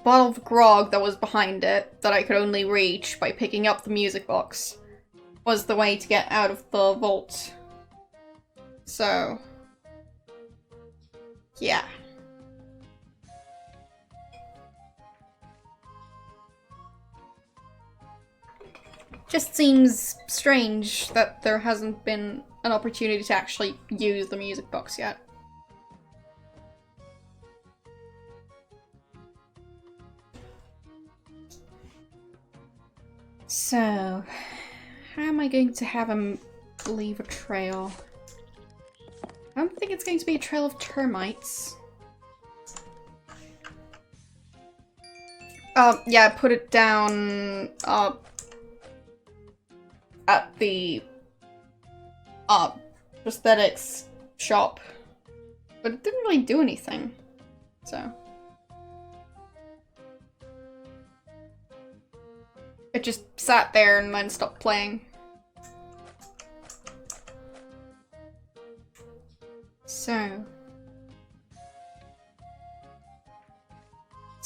bottle of grog that was behind it, that I could only reach by picking up the music box, was the way to get out of the vault. So, yeah. Just seems strange that there hasn't been an opportunity to actually use the music box yet. So, how am I going to have him leave a trail? I don't think it's going to be a trail of termites. Yeah, put it down, at the, prosthetics shop. But it didn't really do anything, so. It just sat there and then stopped playing. So.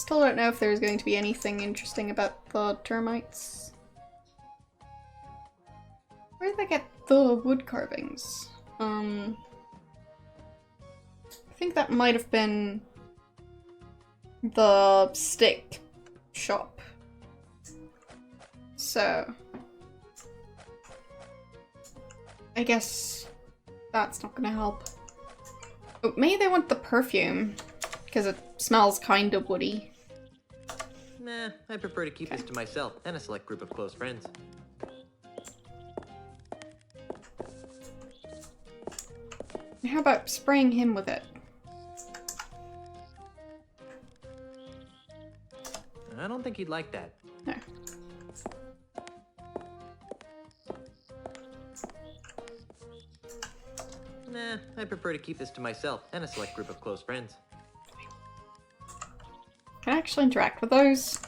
Still don't know if there's going to be anything interesting about the termites. Where did they get the wood carvings? I think that might have been the stick shop. So I guess that's not gonna help. Oh, maybe they want the perfume because it smells kind of woody. Nah, I prefer to keep this to myself and a select group of close friends. How about spraying him with it? I don't think he'd like that. No. Nah, I prefer to keep this to myself and a select group of close friends. Can I actually interact with those?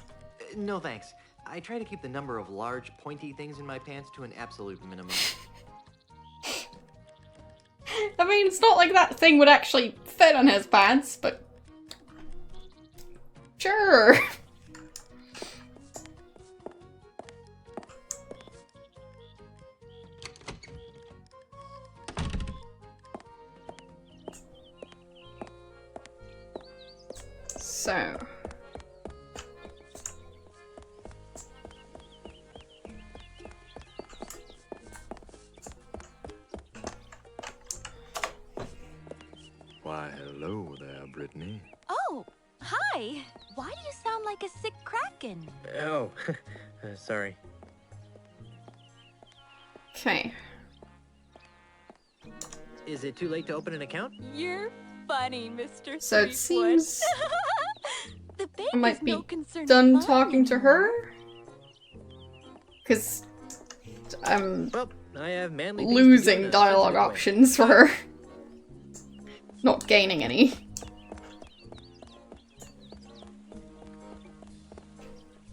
No thanks. I try to keep the number of large, pointy things in my pants to an absolute minimum. I mean, it's not like that thing would actually fit on his pants, but sure. So. Why, hello there, Brittany. Oh, hi. Why do you sound like a sick kraken? Oh, sorry. Okay. Is it too late to open an account? You're funny, Mr. So it Threepwood. seems The bank I might is be no concern of done mine talking to anymore. her. Because I'm Well, I have manly things to do losing in a dialogue sensitive way. options for her. Not gaining any.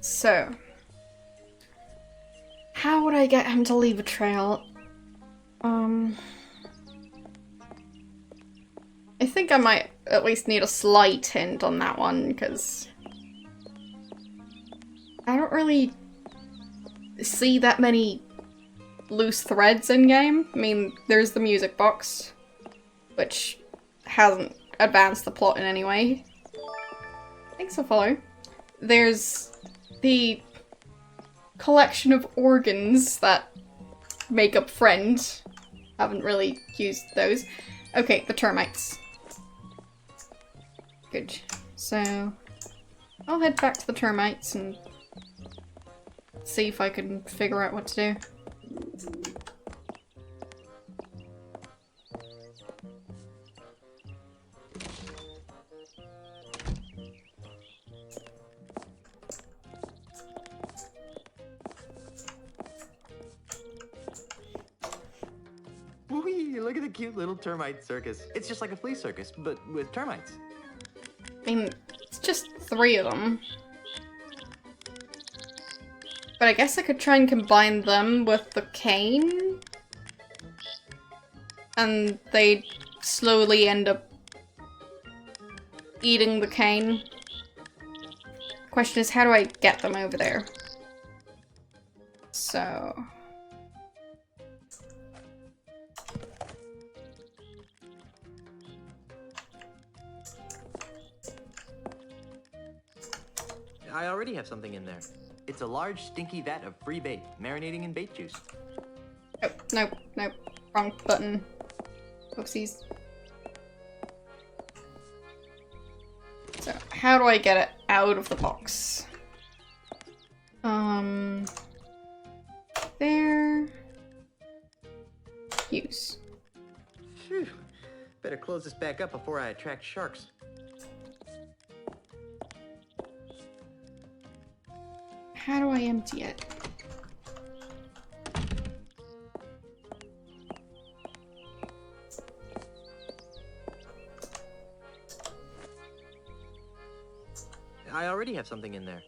So, how would I get him to leave a trail? I think I might at least need a slight hint on that one, because I don't really see that many loose threads in game. I mean, there's the music box, which hasn't advanced the plot in any way. Thanks for follow. There's the collection of organs that make up friend. Haven't really used those. Okay, the termites. Good. So, I'll head back to the termites and see if I can figure out what to do. Whee, look at the cute little termite circus. It's just like a flea circus, but with termites. I mean, it's just 3 of them. But I guess I could try and combine them with the cane. And they slowly end up eating the cane. Question is, how do I get them over there? So... I already have something in there. It's a large, stinky vat of free bait, marinating in bait juice. Oh, nope, nope. Wrong button. Oopsies. So, how do I get it out of the box? There. Use. Phew. Better close this back up before I attract sharks. How do I empty it? I already have something in there.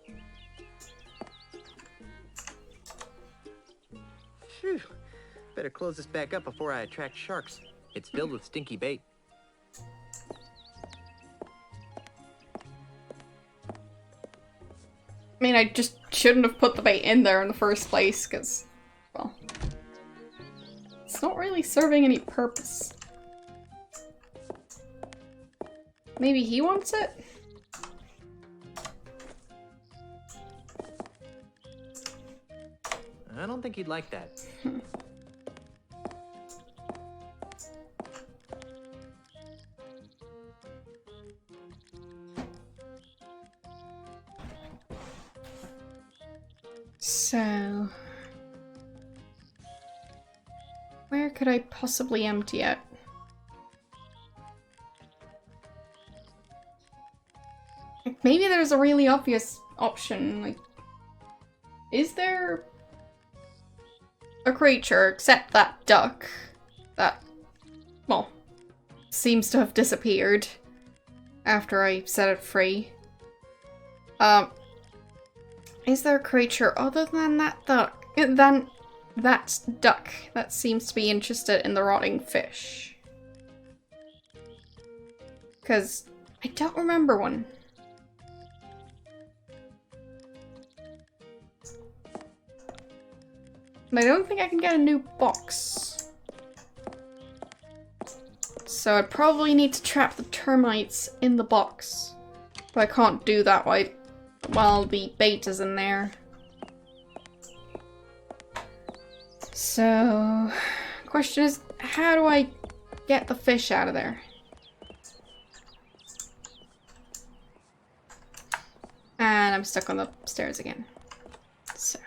Phew. Better close this back up before I attract sharks. It's filled with stinky bait. I mean, I just shouldn't have put the bait in there in the first place, because, well, it's not really serving any purpose. Maybe he wants it? I don't think he'd like that. So... where could I possibly empty it? Maybe there's a really obvious option, like... is there a creature except that duck that, well, seems to have disappeared after I set it free? Is there a creature other than that duck? That duck that seems to be interested in the rotting fish? Because I don't remember one. And I don't think I can get a new box. So I probably need to trap the termites in the box. But I can't do that while the bait is in there. So, question is, how do I get the fish out of there? And I'm stuck on the stairs again. So.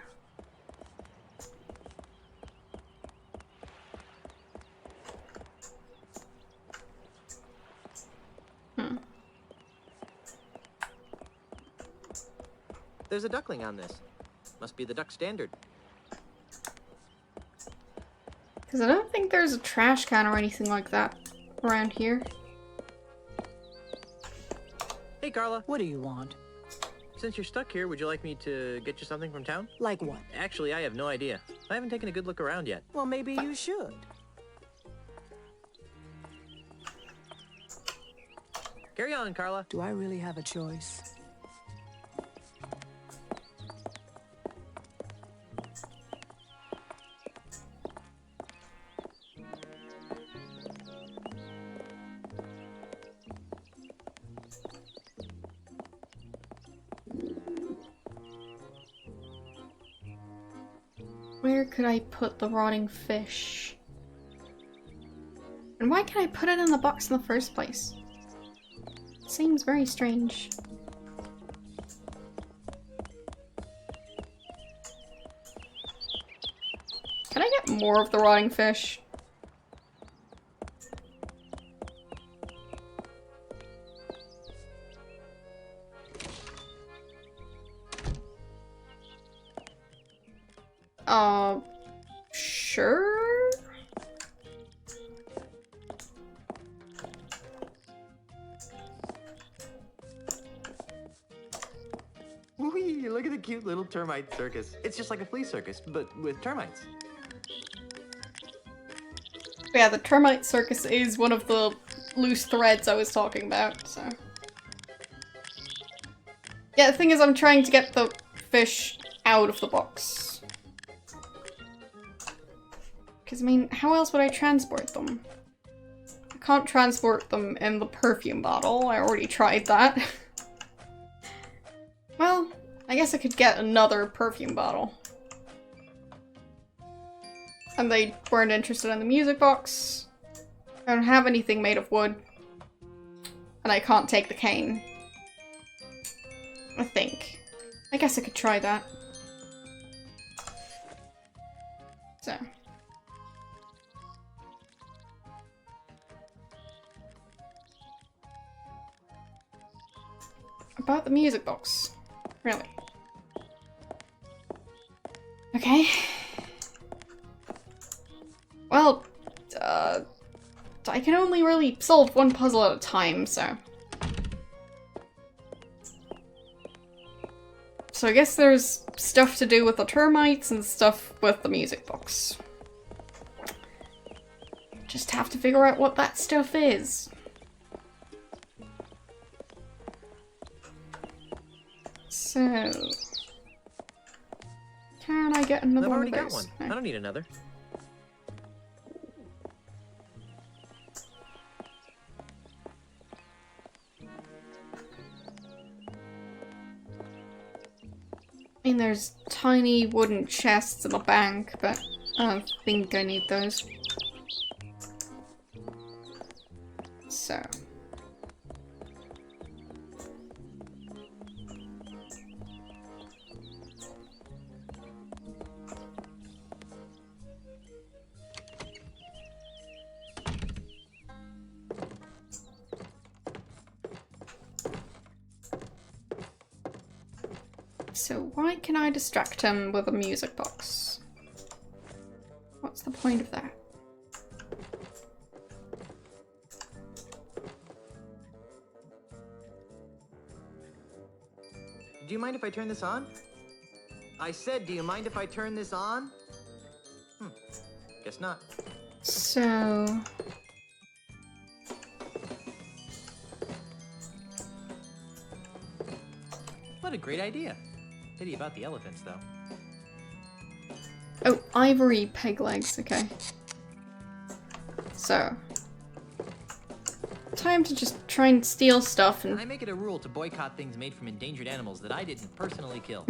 There's a duckling on this. Must be the duck standard. Because I don't think there's a trash can or anything like that around here. Hey, Carla. What do you want? Since you're stuck here, would you like me to get you something from town? Like what? Actually, I have no idea. I haven't taken a good look around yet. Well, maybe you should. Carry on, Carla. Do I really have a choice? Where could I put the rotting fish? And why can I put it in the box in the first place? Seems very strange. Can I get more of the rotting fish? Sure? Whee! Look at the cute little termite circus. It's just like a flea circus, but with termites. Yeah, the termite circus is one of the loose threads I was talking about, so. Yeah, the thing is I'm trying to get the fish out of the box. Because, I mean, how else would I transport them? I can't transport them in the perfume bottle. I already tried that. Well, I guess I could get another perfume bottle. And they weren't interested in the music box. I don't have anything made of wood. And I can't take the cane. I think. I guess I could try that. So. About the music box. Really. Okay. Well, I can only really solve one puzzle at a time, so. So I guess there's stuff to do with the termites and stuff with the music box. Just have to figure out what that stuff is. So, I get another I've one already of got those? one. No. I don't need another. I mean, there's tiny wooden chests in the bank, but I don't think I need those. So. So why can I distract him with a music box? What's the point of that? Do you mind if I turn this on? I said, do you mind if I turn this on? Guess not. So... What a great idea. Pity about the elephants, though. Oh, ivory peg legs, okay. So... time to just try and steal stuff and... I make it a rule to boycott things made from endangered animals that I didn't personally kill.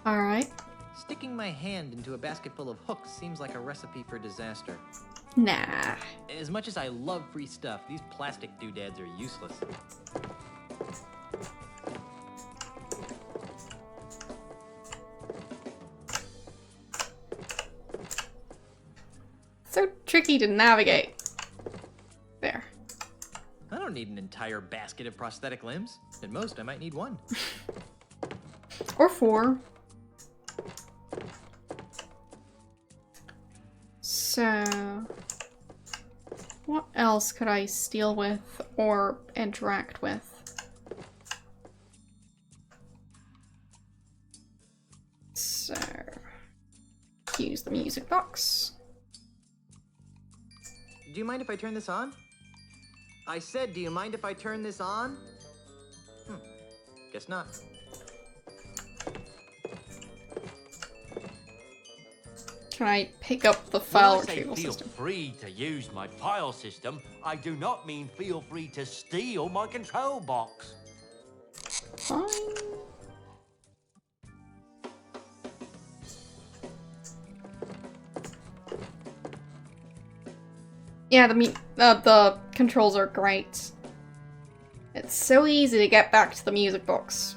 Alright. Sticking my hand into a basket full of hooks seems like a recipe for disaster. Nah. As much as I love free stuff, these plastic doodads are useless. So tricky to navigate. There. I don't need an entire basket of prosthetic limbs. At most, I might need one. Or 4. So... what else could I steal with or interact with? So... use the music box. Do you mind if I turn this on? I said, do you mind if I turn this on? Guess not. Can I pick up the file When I say retrieval feel system? free to use my file system, I do not mean feel free to steal my control box. Fine. Yeah, the controls are great. It's so easy to get back to the music box.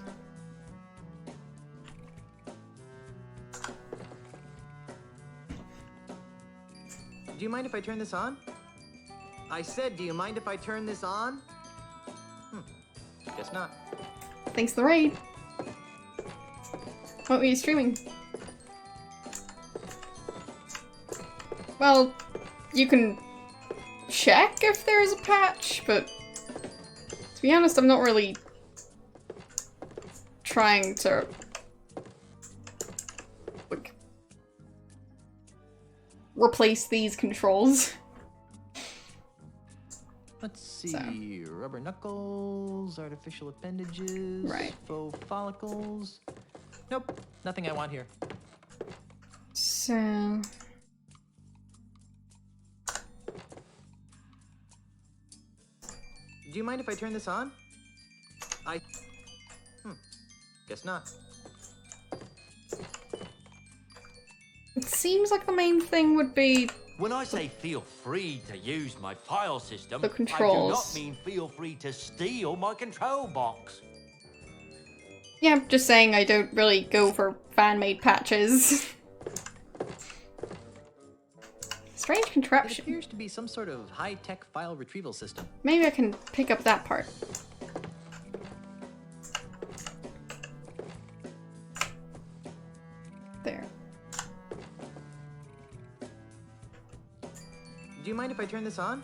Do you mind if I turn this on? I said, do you mind if I turn this on? Guess not. Thanks for the raid. What were you streaming? Well, you can check if there's a patch, but to be honest, I'm not really trying to like replace these controls. Let's see, rubber knuckles, artificial appendages, Right. faux follicles. Nope, nothing I want here. So... do you mind if I turn this on? Guess not. it seems like the main thing would be When I say feel free to use my file system, the I do controls. not mean feel free to steal my control box. Yeah, I'm just saying I don't really go for fan-made patches. Strange It contraption. appears to be some sort of high-tech file retrieval system. Maybe I can pick up that part. There. Do you mind if I turn this on?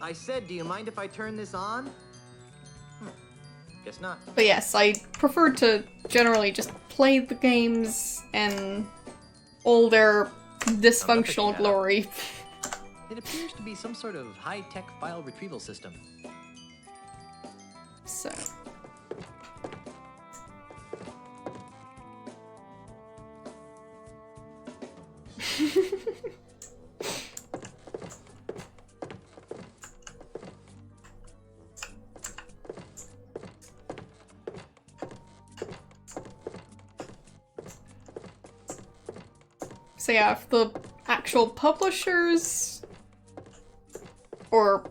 I said, do you mind if I turn this on? Guess not. But yes, I prefer to generally just play the games in all their dysfunctional glory. It appears to be some sort of high-tech file retrieval system. So. So yeah, if the actual publishers or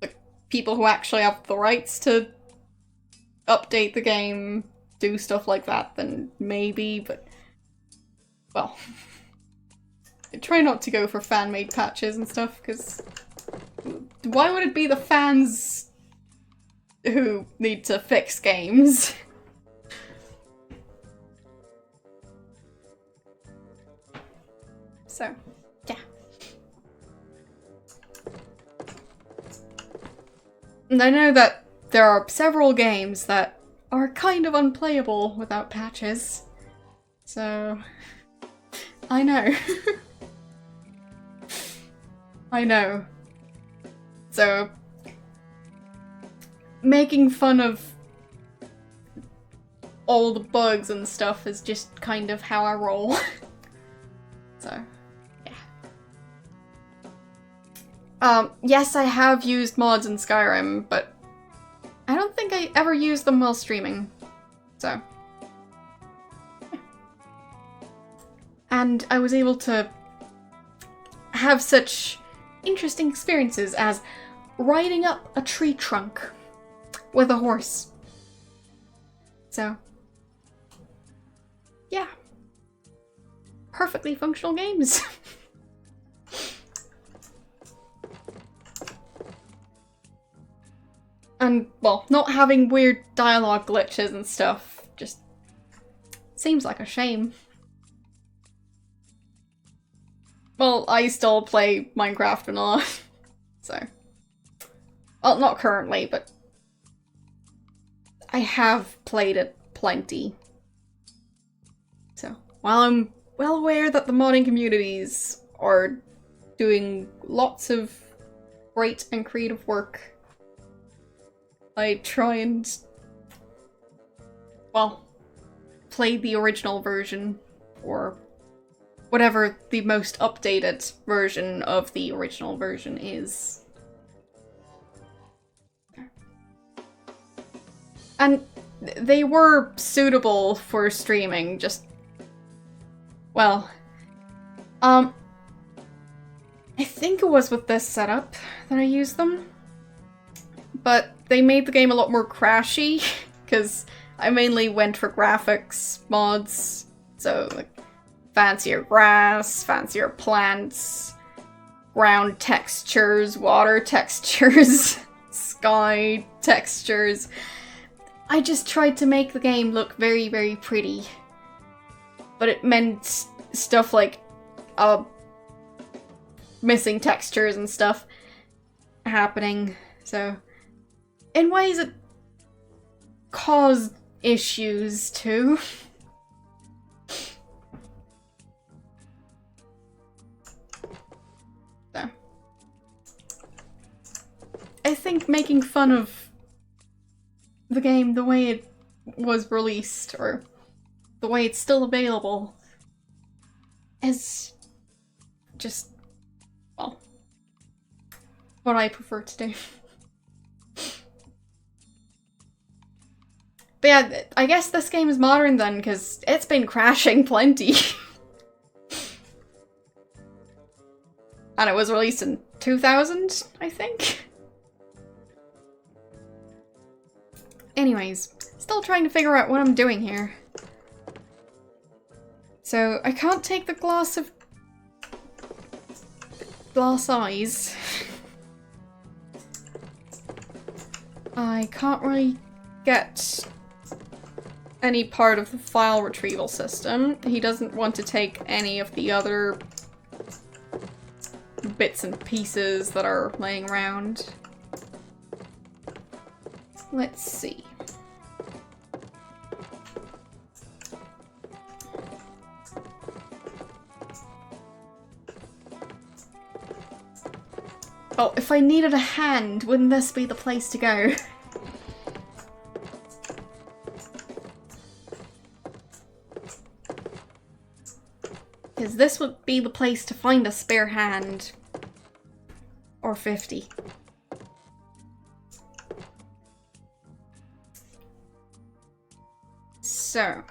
the people who actually have the rights to update the game do stuff like that, then maybe, but well, I try not to go for fan-made patches and stuff, because why would it be the fans who need to fix games? So, yeah. And I know that there are several games that are kind of unplayable without patches. So, I know. I know. So, making fun of all the bugs and stuff is just kind of how I roll. So, yeah. Yes, I have used mods in Skyrim, but I don't think I ever used them while streaming. So. And I was able to have such interesting experiences as riding up a tree trunk with a horse. So, yeah. Perfectly functional games. And, well, not having weird dialogue glitches and stuff just seems like a shame. Well, I still play Minecraft and all, so. Well, not currently, but I have played it plenty. So, while I'm well aware that the modding communities are doing lots of great and creative work, I try and, well, play the original version, or whatever the most updated version of the original version is. And they were suitable for streaming, just, well, I think it was with this setup that I used them, but they made the game a lot more crashy, because I mainly went for graphics mods, so like fancier grass, fancier plants, ground textures, water textures, sky textures. I just tried to make the game look very, very pretty. But it meant stuff like missing textures and stuff happening. So, in ways it caused issues too. So, I think making fun of the game the way it was released, or the way it's still available, is just, well, what I prefer to do. But yeah, I guess this game is modern then, because it's been crashing plenty. And it was released in 2000, I think? Anyways, still trying to figure out what I'm doing here. So, I can't take the glass eyes. I can't really get any part of the file retrieval system. He doesn't want to take any of the other bits and pieces that are laying around. Let's see. Oh, if I needed a hand, wouldn't this be the place to go? Because this would be the place to find a spare hand. Or 50. So.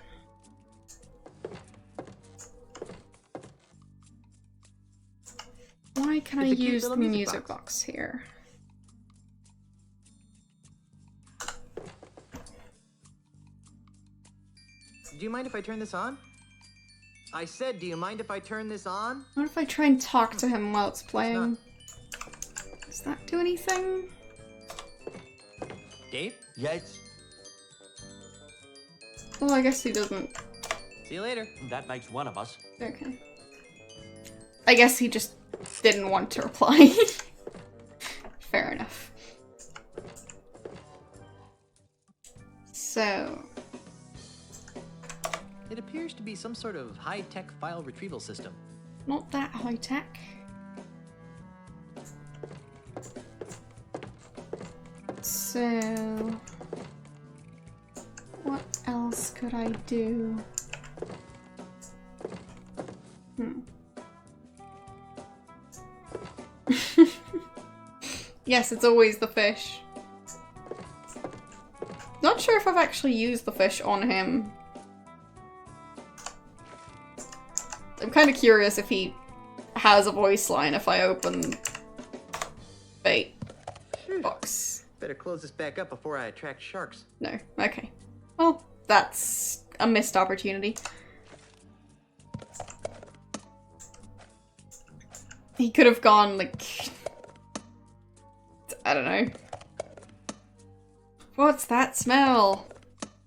can I It's a cute use the little music box here? Do you mind if I turn this on? I said, do you mind if I turn this on? What if I try and talk to him while it's playing? Does that do anything? Dave? Yes? Well, I guess he doesn't. See you later. That makes one of us. Okay. I guess he just didn't want to reply. Fair enough. So... It appears to be some sort of high-tech file retrieval system. not that high-tech. So... what else could I do? Yes, it's always the fish. Not sure if I've actually used the fish on him. I'm kind of curious if he has a voice line if I open bait box. Better close this back up before I attract sharks. No. Okay. Well, that's a missed opportunity. He could have gone, like... I don't know. What's that smell?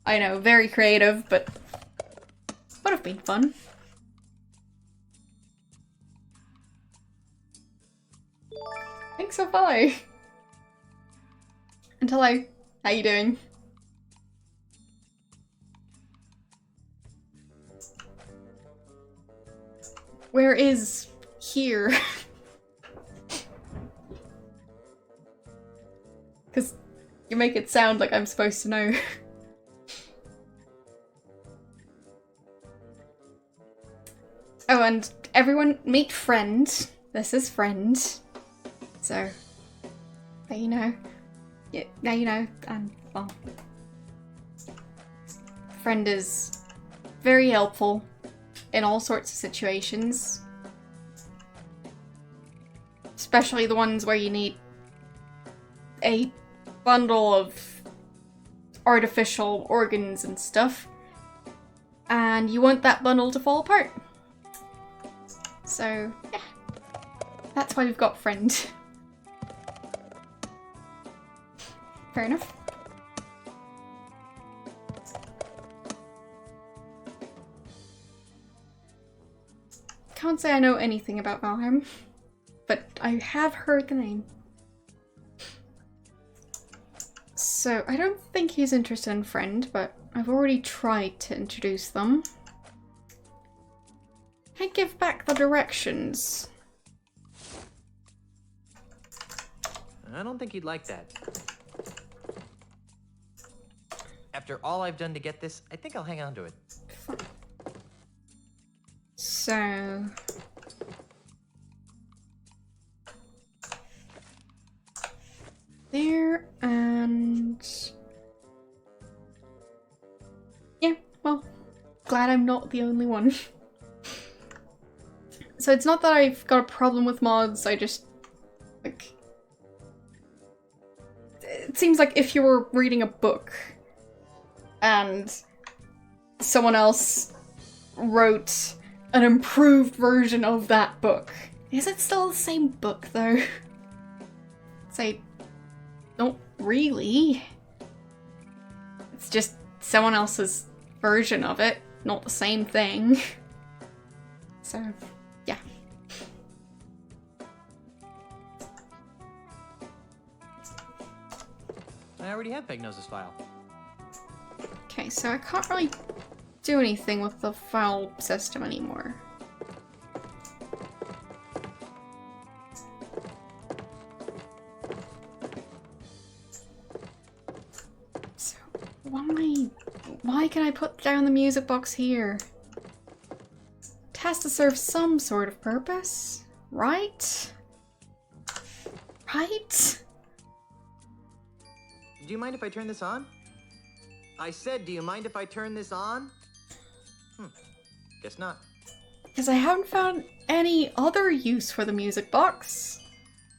I know, very creative, but would have been fun. Thanks for follow. And hello, how you doing? Where is here? Because you make it sound like I'm supposed to know. Oh, and everyone meet Friend. This is Friend. So, there you know. Yeah, now you know. And, well, Friend is very helpful in all sorts of situations. Especially the ones where you need a bundle of artificial organs and stuff. And you want that bundle to fall apart. So, yeah. That's why we've got Friend. Fair enough. Can't say I know anything about Valheim, but I have heard the name. So, I don't think he's interested in Friend, but I've already tried to introduce them. I give back the directions. I don't think he'd like that. After all I've done to get this, I think I'll hang on to it. So... there, and... yeah, well, glad I'm not the only one. So it's not that I've got a problem with mods, I just, like... it seems like if you were reading a book, and someone else wrote an improved version of that book. Is it still the same book, though? Say, not really. It's just someone else's version of it, not the same thing. So, yeah. I already have Pegnose's file. Okay, so I can't really do anything with the file system anymore. So, why can I put down the music box here? It has to serve some sort of purpose, right? Right? Do you mind if I turn this on? I said, do you mind if I turn this on? Guess not. Because I haven't found any other use for the music box.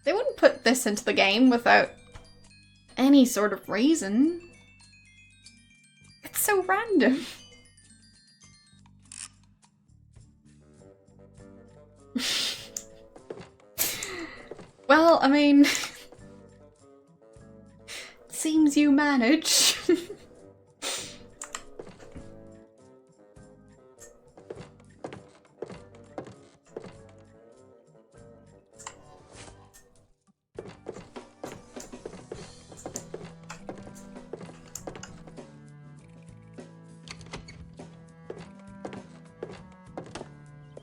They wouldn't put this into the game without any sort of reason. It's so random. Well, I mean, seems you manage.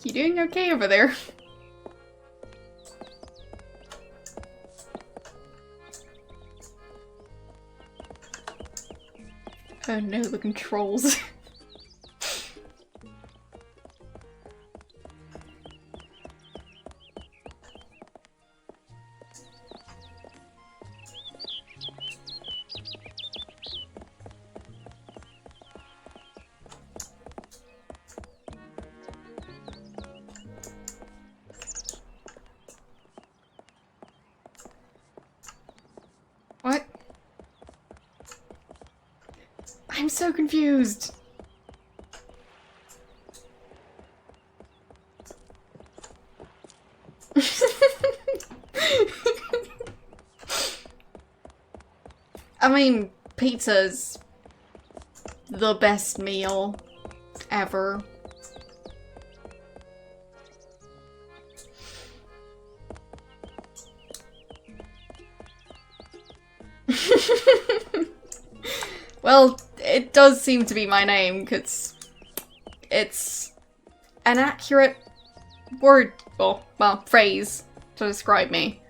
You doing okay over there? Oh no, the controls. What? I'm so confused. I mean, pizza's the best meal ever. Well, it does seem to be my name, because it's an accurate word, or, well, phrase to describe me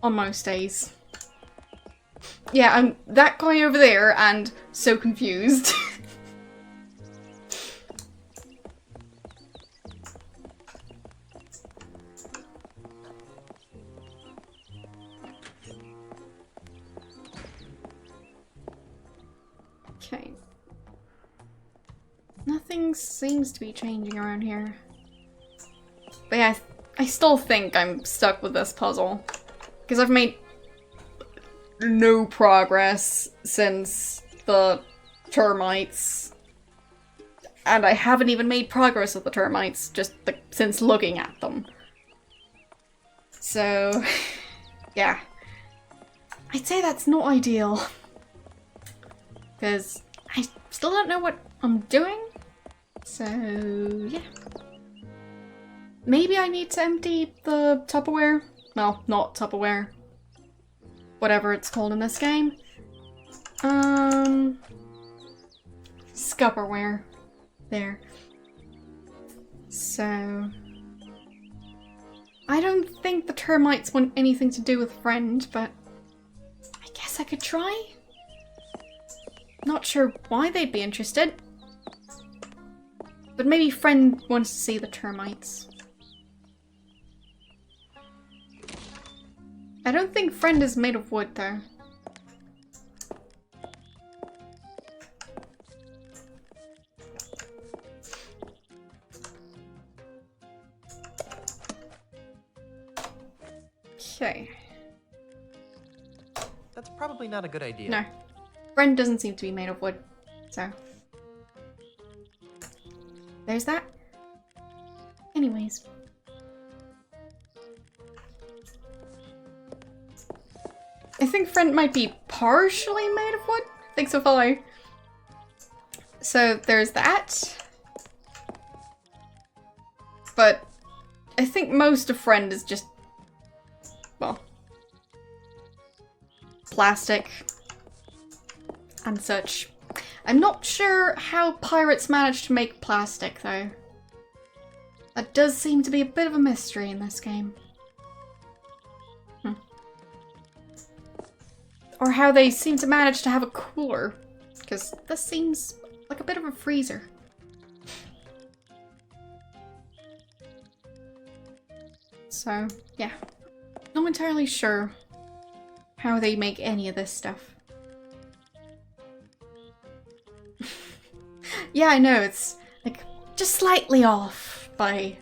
on most days. Yeah, I'm that guy over there and so confused. Okay. Nothing seems to be changing around here. But yeah, I still think I'm stuck with this puzzle. Because I've made no progress since the termites. And I haven't even made progress with the termites, just since looking at them. So, yeah. I'd say that's not ideal. Because I still don't know what I'm doing. So, yeah. Maybe I need to empty the Tupperware. Well, not Tupperware. Whatever it's called in this game. Scupperware. There. So... I don't think the termites want anything to do with Friend, but... I guess I could try? Not sure why they'd be interested. But maybe Friend wants to see the termites. I don't think Friend is made of wood, though. Okay. That's probably not a good idea. No. Friend doesn't seem to be made of wood, so... There's that. Anyways. I think Friend might be partially made of wood. I think so far. So there's that. But I think most of Friend is just, well, plastic and such. I'm not sure how pirates managed to make plastic, though. That does seem to be a bit of a mystery in this game. Or how they seem to manage to have a cooler, because this seems like a bit of a freezer. So, yeah. Not entirely sure how they make any of this stuff. Yeah, I know, it's like just slightly off. by a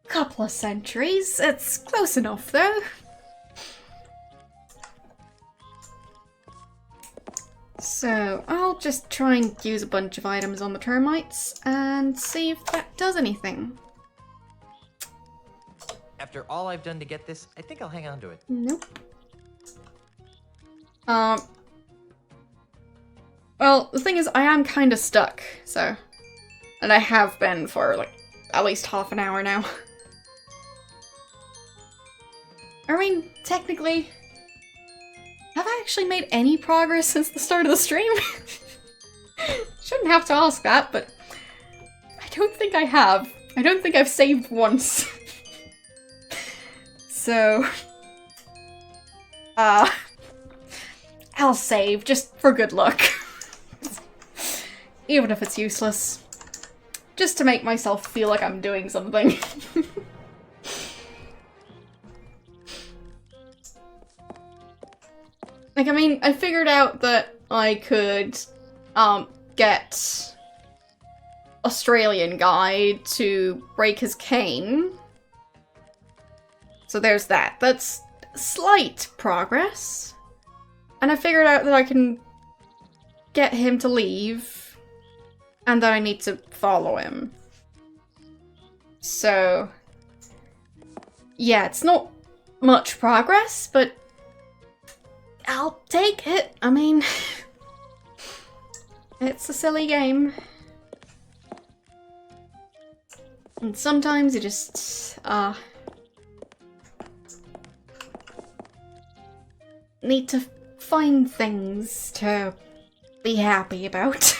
couple of centuries. It's close enough, though. So I'll just try and use a bunch of items on the termites and see if that does anything. After all I've done to get this, I think I'll hang on to it. Nope. Well, the thing is, I am kind of stuck, so... And I have been for, like, at least half an hour now. I mean, technically... Have I actually made any progress since the start of the stream? Shouldn't have to ask that, but... I don't think I have. I don't think I've saved once. So... I'll save, just for good luck. Even if it's useless. Just to make myself feel like I'm doing something. Like, I mean, I figured out that I could, get Australian guy to break his cane. So there's that. That's slight progress. And I figured out that I can get him to leave. And that I need to follow him. So... yeah, it's not much progress, but... I'll take it. I mean... it's a silly game. And sometimes you just... need to find things to be happy about.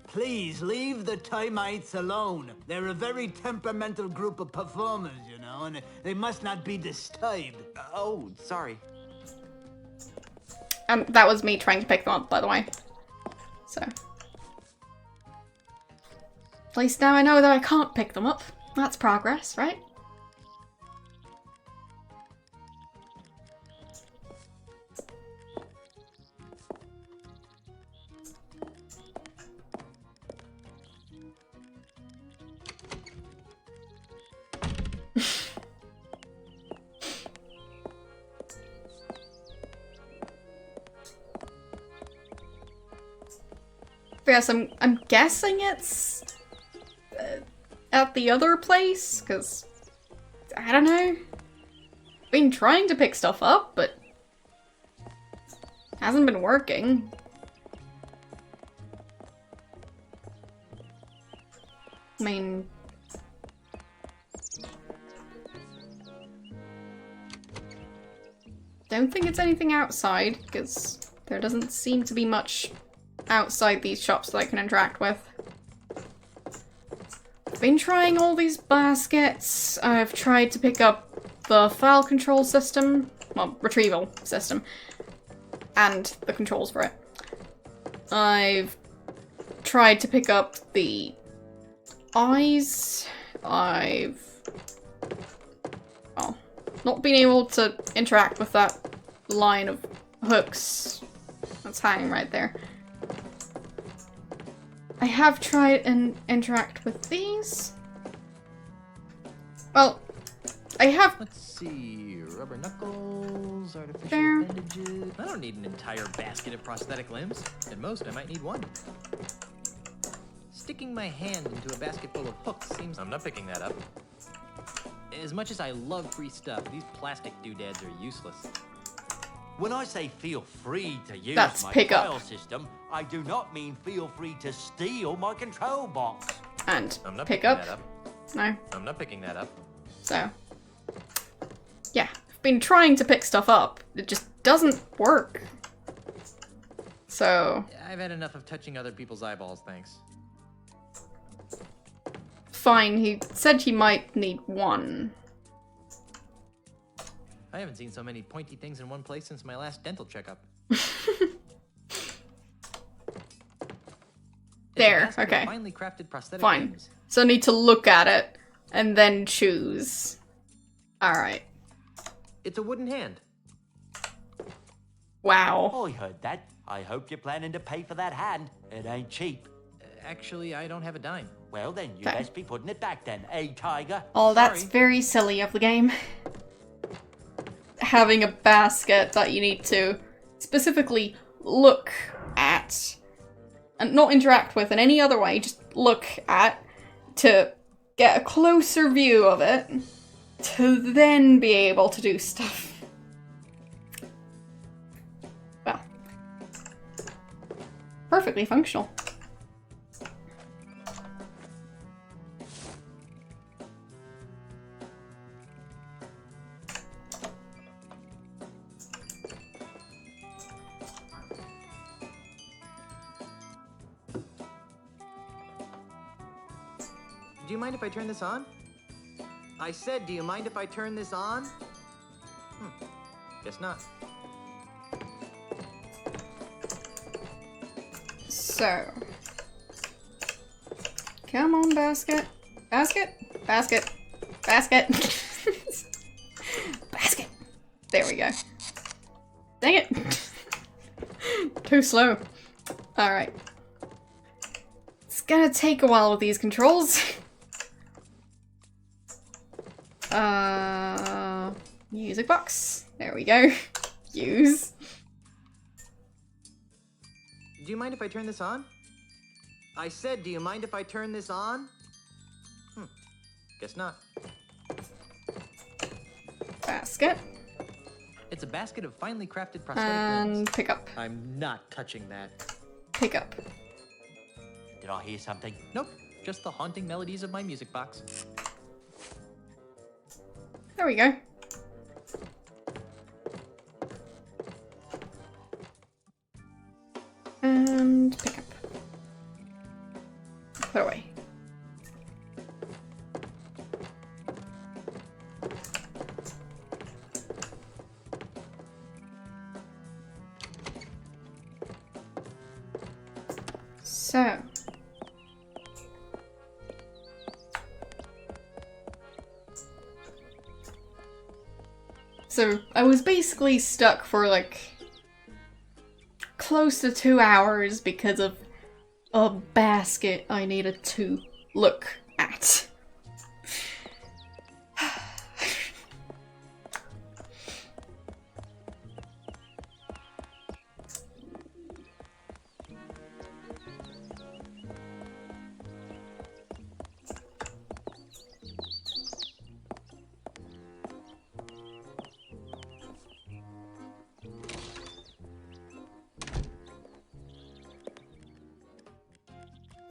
Please leave the Termites alone. They're a very temperamental group of performers, you know, and they must not be disturbed. Oh, sorry. That was me trying to pick them up, by the way. So. At least now I know that I can't pick them up. That's progress, right? Yes, I'm guessing it's at the other place, because I don't know. Been trying to pick stuff up, but hasn't been working. I mean, don't think it's anything outside, because there doesn't seem to be much outside these shops that I can interact with. I've been trying all these baskets. I've tried to pick up the file control system, well, retrieval system, and the controls for it. I've tried to pick up the eyes. I've, well, not been able to interact with that line of hooks that's hanging right there. I have tried and interact with these. Well, I have. Let's see, rubber knuckles, artificial there. appendages. I don't need an entire basket of prosthetic limbs. At most, I might need one. Sticking my hand into a basket full of hooks seems... I'm not picking that up. As much as I love free stuff, these plastic doodads are useless. When I say feel free to use That's my pick up. file system, I do not mean feel free to steal my control box. And I'm not pick picking up. that up. No. I'm not picking that up. So. Yeah. I've been trying to pick stuff up. It just doesn't work. So. I've had enough of touching other people's eyeballs, thanks. Fine. He said he might need one. I haven't seen so many pointy things in one place since my last dental checkup. There, okay. Finely crafted prosthetic Fine. limbs. So I need to look at it and then choose. Alright. It's a wooden hand. Wow. I heard that. I hope you're planning to pay for that hand. It ain't cheap. Actually, I don't have a dime. Well, then, you Okay. best be putting it back then, eh, Tiger? Oh, that's Sorry. very silly of the game. Having a basket that you need to specifically look at and not interact with in any other way, just look at to get a closer view of it to then be able to do stuff. Well, perfectly functional. Do you mind if I turn this on? I said, do you mind if I turn this on? Guess not. So, come on, basket. Basket? Basket. Basket. Basket. There we go. Dang it. Too slow. Alright. It's gonna take a while with these controls. Music box. There we go. Use. Do you mind if I turn this on? I said, do you mind if I turn this on? Guess not. Basket. It's a basket of finely crafted prosthetic And limbs. pick up. I'm not touching that. Pick up. Did I hear something? Nope, just the haunting melodies of my music box. There we go. And pick up. Put away. So I was basically stuck for like close to 2 hours because of a basket I needed to look at.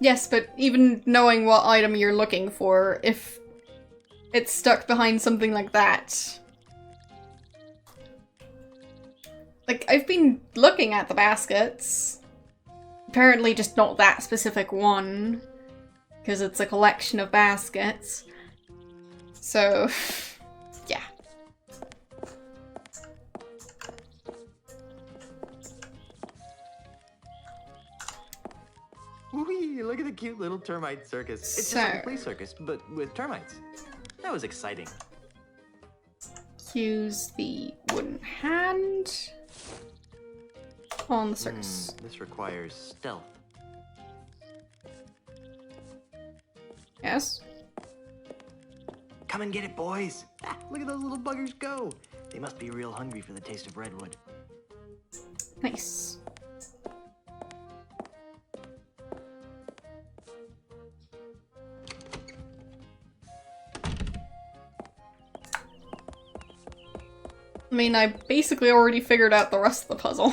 Yes, but even knowing what item you're looking for, if it's stuck behind something like that... Like, I've been looking at the baskets. Apparently just not that specific one, because it's a collection of baskets. So, yeah. Whee! Look at the cute little termite circus. It's just like a flea circus, but with termites. That was exciting. Use the wooden hand on the circus. This requires stealth. Yes? Come and get it, boys! Ah, look at those little buggers go! They must be real hungry for the taste of redwood. Nice. I mean, I basically already figured out the rest of the puzzle.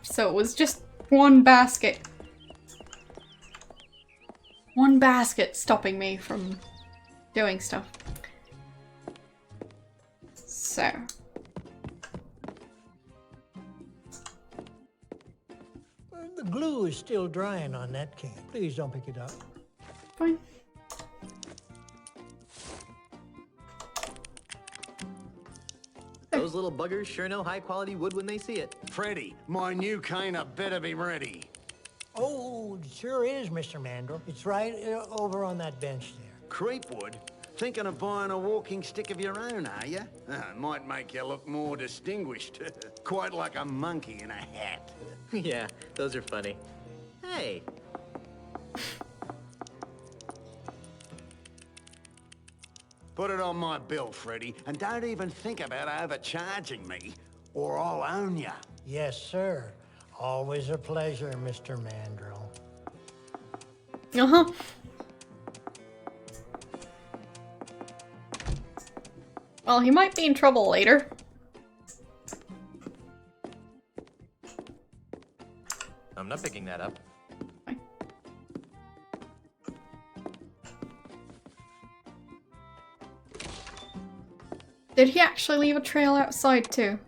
So it was just one basket. One basket stopping me from doing stuff. So. The glue is still drying on that can. Please don't pick it up. Fine. Those little buggers sure know high quality wood when they see it. Freddy, my new cane had better be ready. Oh, it sure is, Mr. Mandrill. It's right over on that bench there. Creepwood? Thinking of buying a walking stick of your own, are you? Might make you look more distinguished. Quite like a monkey in a hat. Yeah, those are funny. Hey, Put it on my bill, Freddy, and don't even think about overcharging me, or I'll own you. Yes, sir. Always a pleasure, Mr. Mandrill. Uh-huh. Well, he might be in trouble later. I'm not picking that up. Did he actually leave a trail outside too?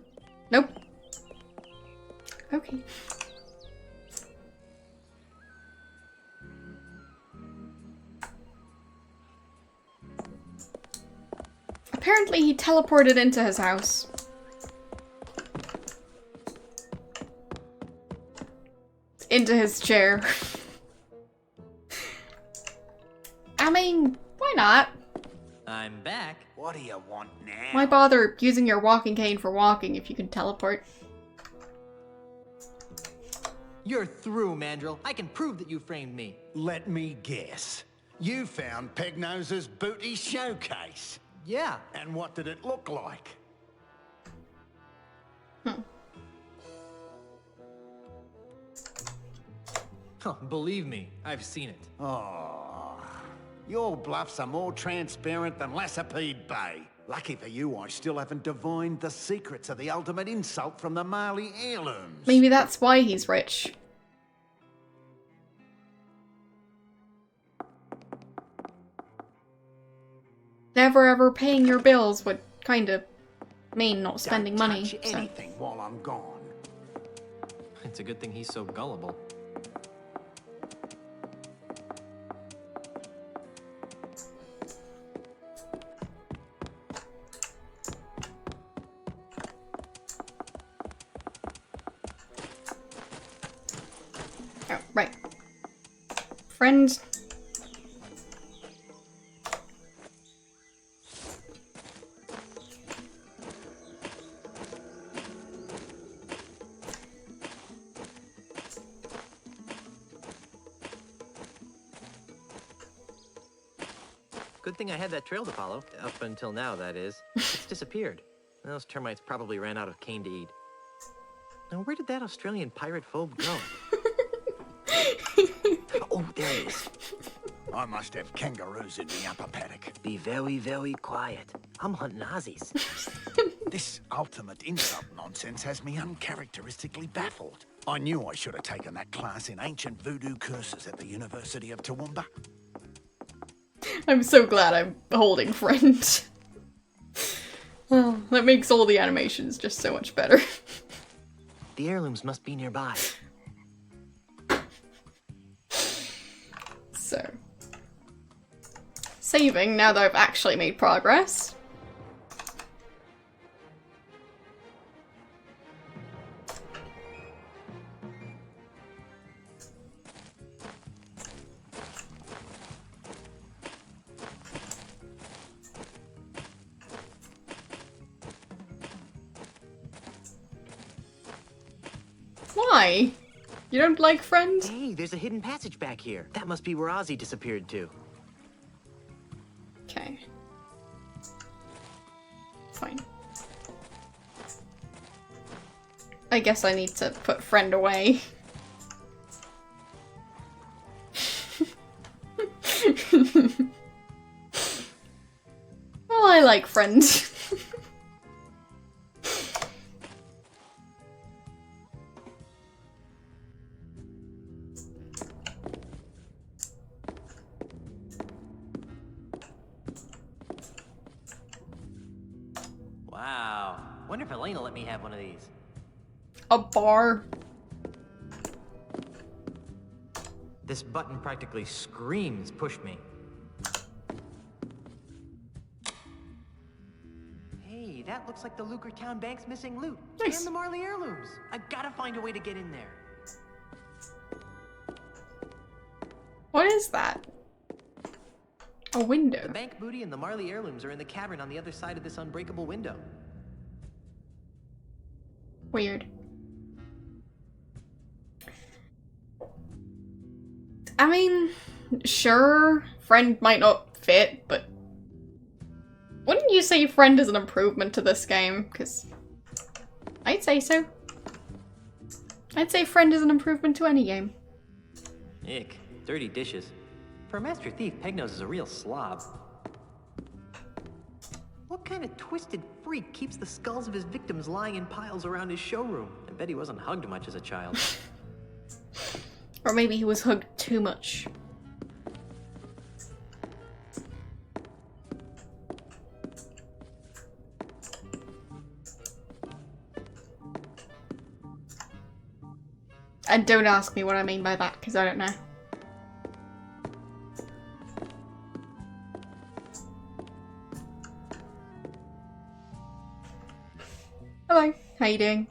Nope. Okay. Apparently he teleported into his house. Into his chair. I mean, why not? I'm back. What do you want now? Why bother using your walking cane for walking if you can teleport? You're through, Mandrill. I can prove that you framed me. Let me guess. You found Pegnose's booty showcase. Yeah. And what did it look like? Believe me, I've seen it. Oh, your bluffs are more transparent than Lassapede Bay. Lucky for you, I still haven't divined the secrets of the ultimate insult from the Marley heirlooms. Maybe that's why he's rich. Never ever paying your bills would kind of mean not spending Don't money. touch anything while I'm gone. It's a good thing he's so gullible. Oh, right. Friend. Good thing I had that trail to follow. Up until now, that is. It's disappeared. Those termites probably ran out of cane to eat. Now, where did that Australian pirate phobe go? Oh, there he is. I must have kangaroos in the upper paddock. Be very, very quiet. I'm hunting Aussies. This ultimate insult nonsense has me uncharacteristically baffled. I knew I should have taken that class in ancient voodoo curses at the University of Toowoomba. I'm so glad I'm holding friend. Well, that makes all the animations just so much better. The heirlooms must be nearby. So. Saving now that I've actually made progress. Why? You don't like friend? Hey, there's a hidden passage back here. That must be where Ozzy disappeared to. Okay. Fine. I guess I need to put friend away. Well, I like friend. Wow. Wonder if Elena let me have one of these. A bar. This button practically screams push me. Hey, that looks like the Lucre Town Bank's missing loot. Nice. And the Marley heirlooms. I've got to find a way to get in there. What is that? A window. The bank booty and the Marley heirlooms are in the cavern on the other side of this unbreakable window. Weird. I mean, sure, friend might not fit, but wouldn't you say friend is an improvement to this game? Because I'd say so. I'd say friend is an improvement to any game. Ick. Dirty dishes. For a master thief, Pegnose is a real slob. What kind of twisted freak keeps the skulls of his victims lying in piles around his showroom? I bet he wasn't hugged much as a child. Or maybe he was hugged too much. And don't ask me what I mean by that, because I don't know. Hello, how you doing?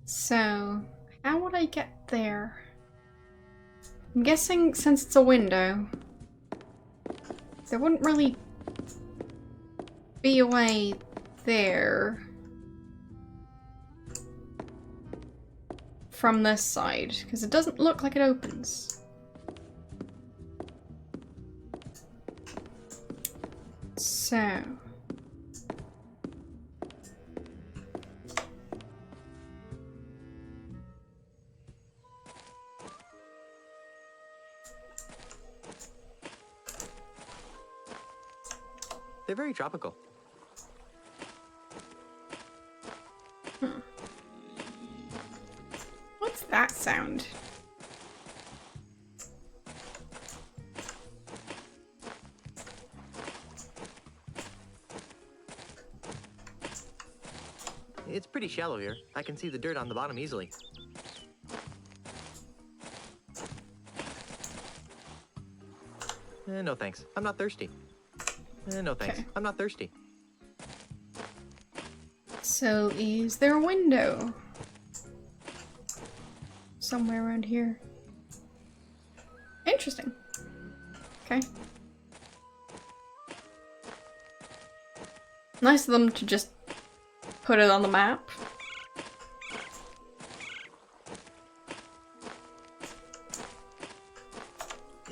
So, how would I get there? I'm guessing since it's a window, there wouldn't really be a way there from this side, because it doesn't look like it opens. So... They're very tropical. What's that sound? It's pretty shallow here. I can see the dirt on the bottom easily. No thanks. I'm not thirsty. No thanks. Okay. I'm not thirsty. So, is there a window? Somewhere around here. Interesting. Okay. Nice of them to just put it on the map.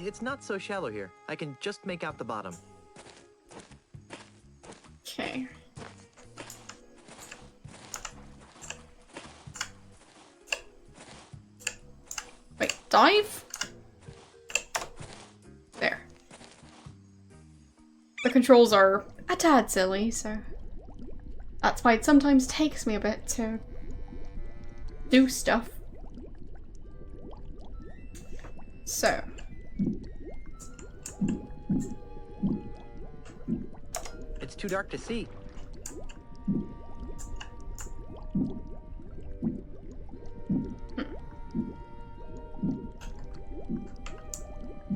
It's not so shallow here. I can just make out the bottom. Okay. Wait, dive? There. The controls are a tad silly, so that's why it sometimes takes me a bit to do stuff. So. It's too dark to see.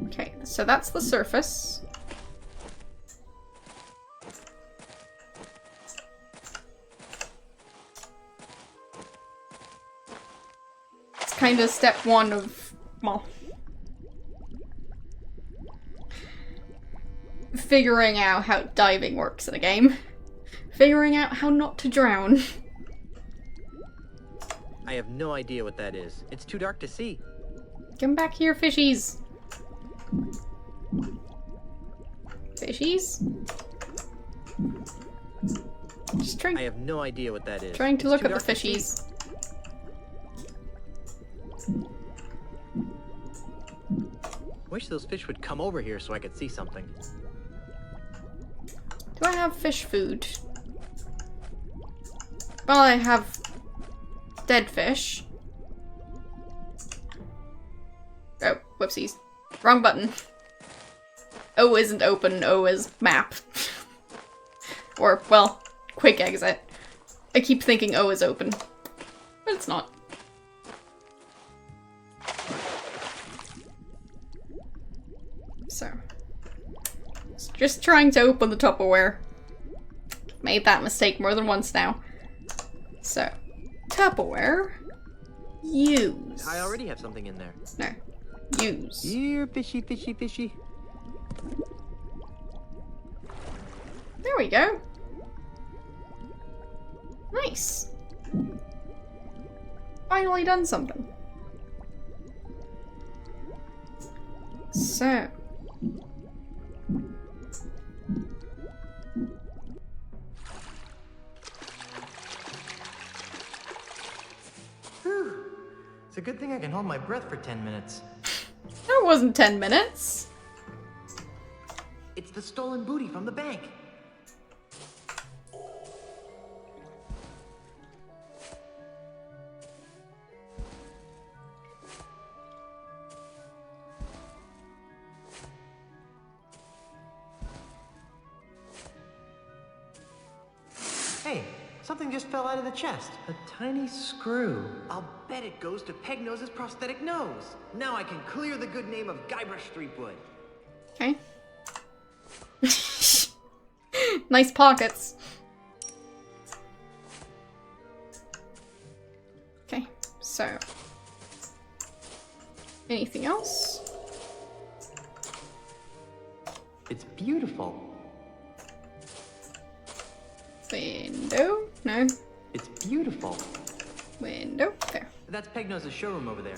Okay, so that's the surface. It's kind of step one of, well, figuring out how diving works in a game. Figuring out how not to drown. I have no idea what that is. It's too dark to see. Come back here, fishies. Fishies? Just trying. I have no idea what that is. Trying to It's look too at the dark to see. fishies. Wish those fish would come over here so I could see something. Do I have fish food? Well, I have dead fish. Oh, whoopsies. Wrong button. O isn't open, O is map. Or, well, quick exit. I keep thinking O is open, but it's not. So, just trying to open the Tupperware. Made that mistake more than once now. So, Tupperware. Use. I already have something in there. No. Use. Here, fishy, fishy, fishy. There we go. Nice. Finally done something. So. Whew. It's a good thing I can hold my breath for 10 minutes. That wasn't 10 minutes. It's the stolen booty from the bank. Hey, something just fell out of the chest. A tiny screw. I'll bet it goes to Pegnose's prosthetic nose. Now I can clear the good name of Guybrush Threepwood. Okay. Nice pockets. Okay, so. Anything else? It's beautiful. Window? No. It's beautiful. Window? There. That's Pegnose's showroom over there.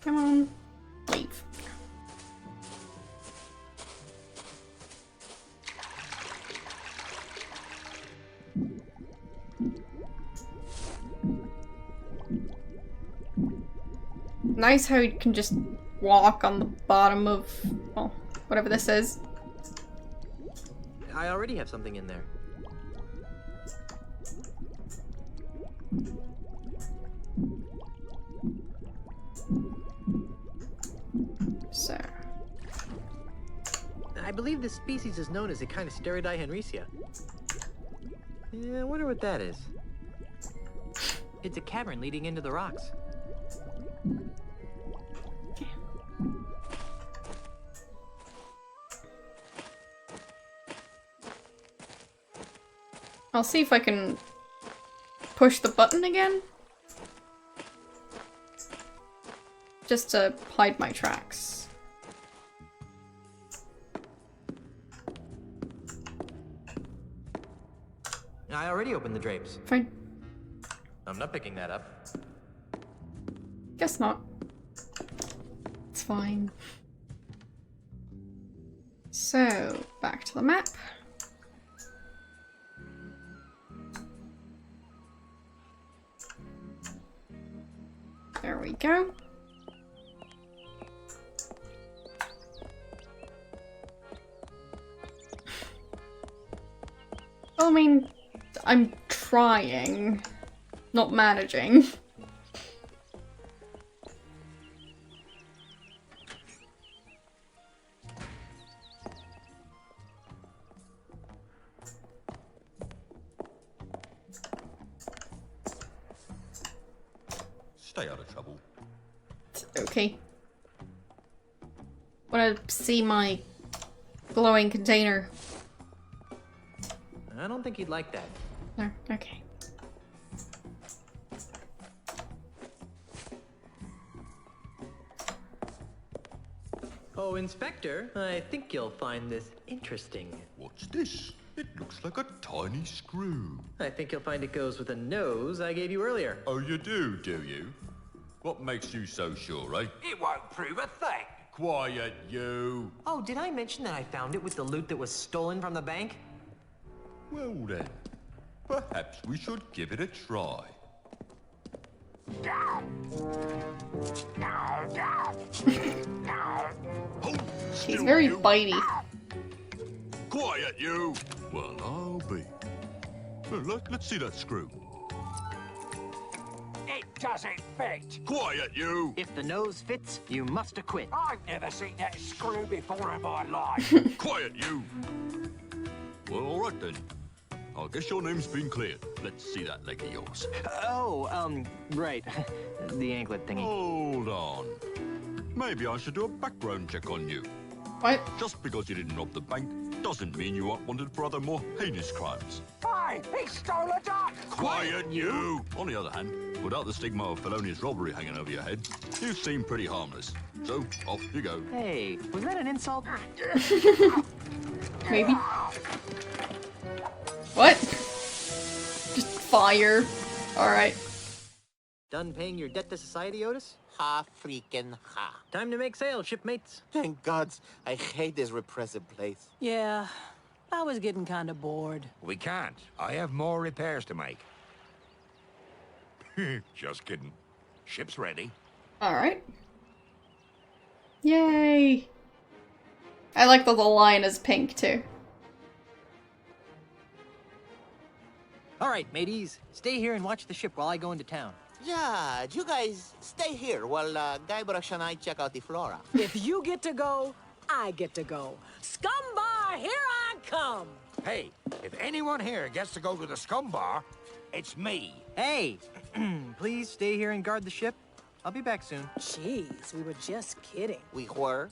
Come on. Leave. Nice how you can just walk on the bottom of, well, whatever this is. I already have something in there. So. I believe this species is known as a kind of Echinosteridea henricea. Yeah, I wonder what that is. It's a cavern leading into the rocks. I'll see if I can push the button again. Just to hide my tracks. I already opened the drapes. Fine. I'm not picking that up. Guess not. It's fine. So, back to the map. There we go. Well, I mean, I'm trying, not managing. Stay out of trouble. Okay. Wanna see my glowing container? I don't think he'd like that. No, okay. Oh, Inspector, I think you'll find this interesting. What's this? It looks like a tiny screw. I think you'll find it goes with the nose I gave you earlier. Oh, you do you? What makes you so sure, eh? It won't prove a thing. Quiet, you. Oh, did I mention that I found it with the loot that was stolen from the bank? Well then, perhaps we should give it a try. He's very bitey. Quiet, you. Well, I'll be. Well, let's see that screw. It doesn't fit. Quiet, you. If the nose fits, you must acquit. I've never seen that screw before in my life. Quiet, you. Well, all right then. I guess your name's been cleared. Let's see that leg of yours. Right. The anklet thingy. Hold on. Maybe I should do a background check on you. What? Just because you didn't rob the bank doesn't mean you aren't wanted for other more heinous crimes. Hey, he stole a duck! Quiet, you! On the other hand, without the stigma of felonious robbery hanging over your head, you seem pretty harmless. So, off you go. Hey, was that an insult? Maybe. What? Just fire. Alright. Done paying your debt to society, Otis? Ha freaking ha. Time to make sales, shipmates. Thank gods. I hate this repressive place. Yeah, I was getting kind of bored. We can't. I have more repairs to make. Just kidding. Ship's ready. Alright. Yay! I like that the line is pink too. All right, mateys. Stay here and watch the ship while I go into town. Yeah, you guys stay here while Guybrush and I check out the flora. If you get to go, I get to go. Scumbar, here I come! Hey, if anyone here gets to go to the scum bar, it's me. Hey, please stay here and guard the ship. I'll be back soon. Jeez, we were just kidding. We were.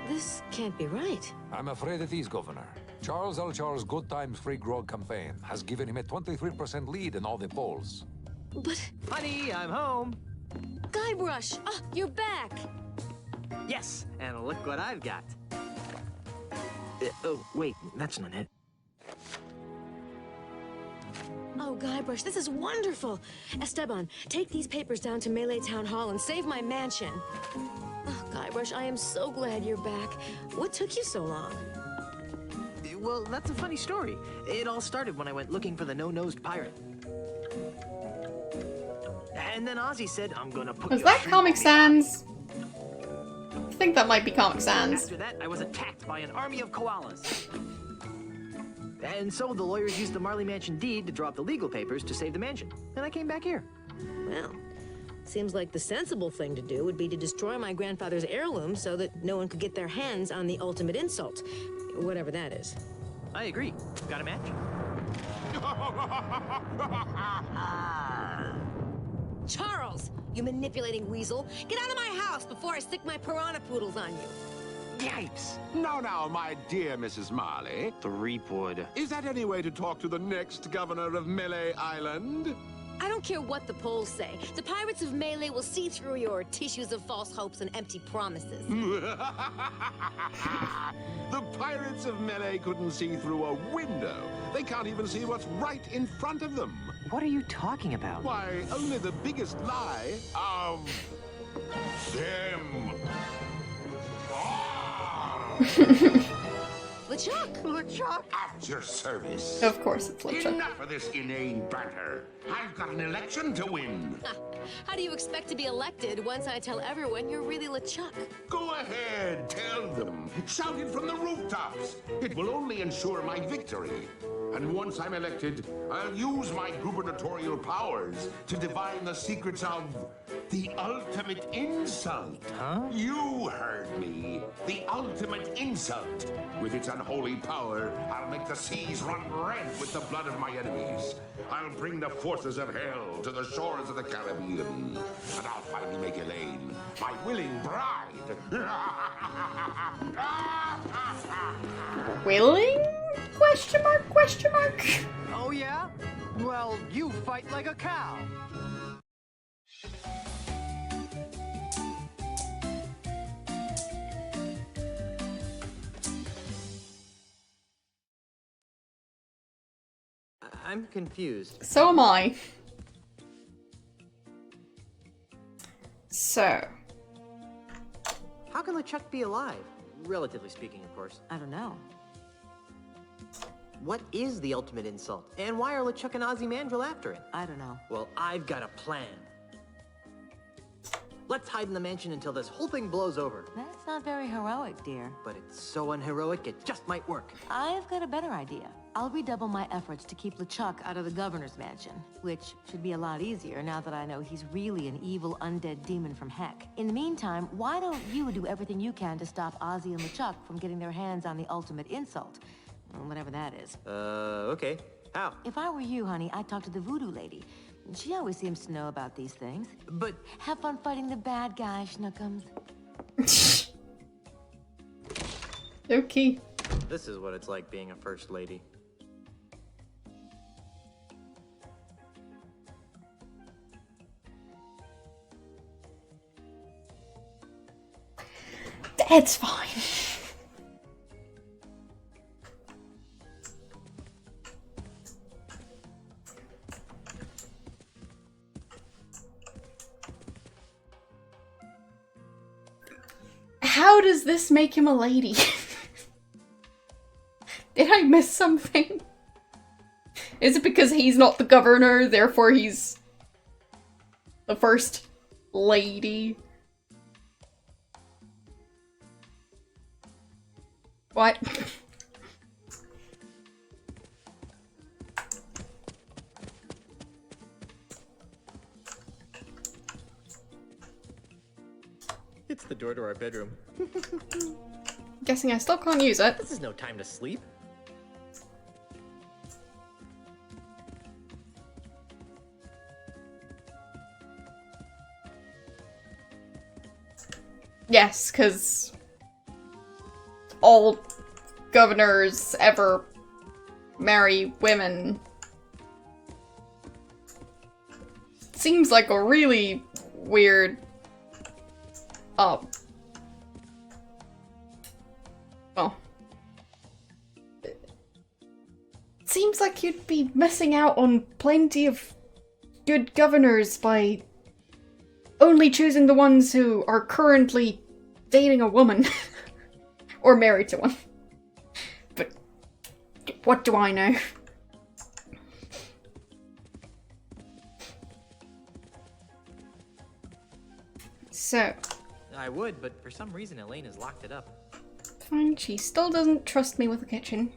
This can't be right. I'm afraid it is, Governor. Charles L. Charles' Good Times Free Grog campaign has given him a 23% lead in all the polls. But... Honey, I'm home. Guybrush! Ah, you're back! Yes, and look what I've got. Oh, wait, that's not it. Oh, Guybrush, this is wonderful! Esteban, take these papers down to Melee Town Hall and save my mansion. Oh, Guybrush, I am so glad you're back. What took you so long? Well, that's a funny story. It all started when I went looking for the no-nosed pirate. And then Ozzy said, I'm gonna put Was your that street Comic on Sans? I think that might be Comic Sans. After that, I was attacked by an army of koalas. And so the lawyers used the Marley Mansion deed to draw up the legal papers to save the mansion. And I came back here. Well, seems like the sensible thing to do would be to destroy my grandfather's heirloom so that no one could get their hands on the ultimate insult. Whatever that is. I agree. Got a match? Charles, you manipulating weasel. Get out of my house before I stick my piranha poodles on you. Yikes! Now, my dear Mrs. Marley. Threepwood. Is that any way to talk to the next governor of Melee Island? I don't care what the polls say. The pirates of Melee will see through your tissues of false hopes and empty promises. The pirates of Melee couldn't see through a window. They can't even see what's right in front of them. What are you talking about? Why, only the biggest lie of them. LeChuck! LeChuck! At your service. Of course it's LeChuck. Enough of this inane banter. I've got an election to win. How do you expect to be elected once I tell everyone you're really LeChuck? Go ahead, tell them. Shout it from the rooftops. It will only ensure my victory. And once I'm elected, I'll use my gubernatorial powers to divine the secrets of the ultimate insult. Huh? You heard me. The ultimate insult. With its unholy power, I'll make the seas run red with the blood of my enemies. I'll bring the forces of hell to the shores of the Caribbean. And I'll finally make Elaine my willing bride. Willing? Question mark, question mark. Oh, yeah? Well, you fight like a cow. I'm confused. So am I. So. How can LeChuck be alive? Relatively speaking, of course. I don't know. What is the ultimate insult? And why are LeChuck and Ozymandias after it? I don't know. Well, I've got a plan. Let's hide in the mansion until this whole thing blows over. That's not very heroic, dear. But it's so unheroic, it just might work. I've got a better idea. I'll redouble my efforts to keep LeChuck out of the governor's mansion, which should be a lot easier now that I know he's really an evil undead demon from heck. In the meantime, why don't you do everything you can to stop Ozzy and LeChuck from getting their hands on the ultimate insult? Whatever that is. Okay. How? If I were you, honey, I'd talk to the voodoo lady. She always seems to know about these things. But have fun fighting the bad guy, Schnookums. Okay. This is what it's like being a first lady. It's fine. How does this make him a lady? Did I miss something? Is it because he's not the governor, therefore he's the first lady? What? It's the door to our bedroom. Guessing I still can't use it. This is no time to sleep. Yes, because all governors ever marry women. Seems like a really weird well, seems like you'd be missing out on plenty of good governors by only choosing the ones who are currently dating a woman or married to one. But what do I know? So I would, but for some reason Elaine has locked it up. Fine, she still doesn't trust me with the kitchen.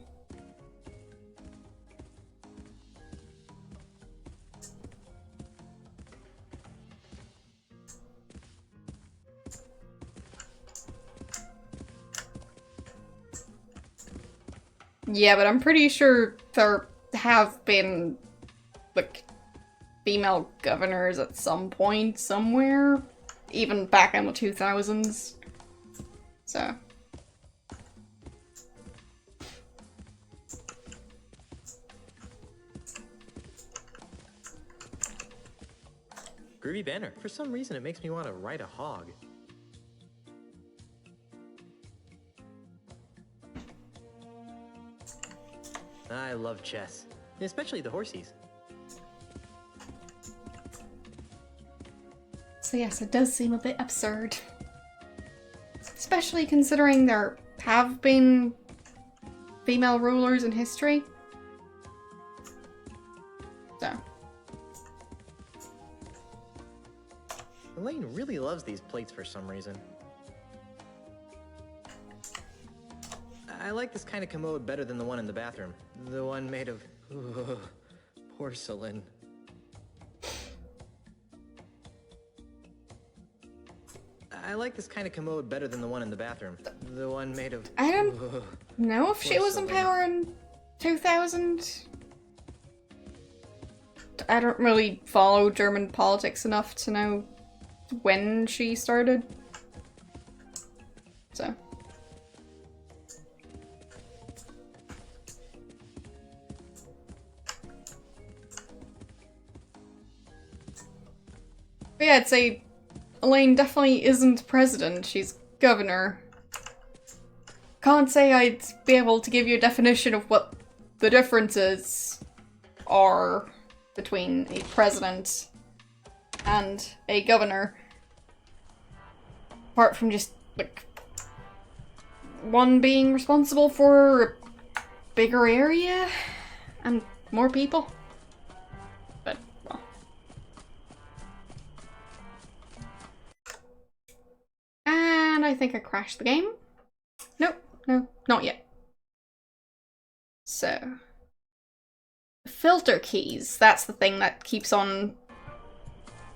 Yeah, but I'm pretty sure there have been, like, female governors at some point, somewhere. Even back in the 2000s. So. Groovy banner. For some reason it makes me want to ride a hog. I love chess. Especially the horsies. So yes, it does seem a bit absurd. Especially considering there have been female rulers in history. So. Elaine really loves these plates for some reason. I like this kind of commode better than the one in the bathroom. The one made of porcelain. I like this kind of commode better than the one in the bathroom. The one made of I don't know if she was in power in 2000. I don't really follow German politics enough to know when she started. So. But yeah, I'd say Elaine definitely isn't president, she's governor. Can't say I'd be able to give you a definition of what the differences are between a president and a governor. Apart from just, like, one being responsible for a bigger area and more people. But, well. And I think I crashed the game. Nope, no, not yet. So. Filter keys, that's the thing that keeps on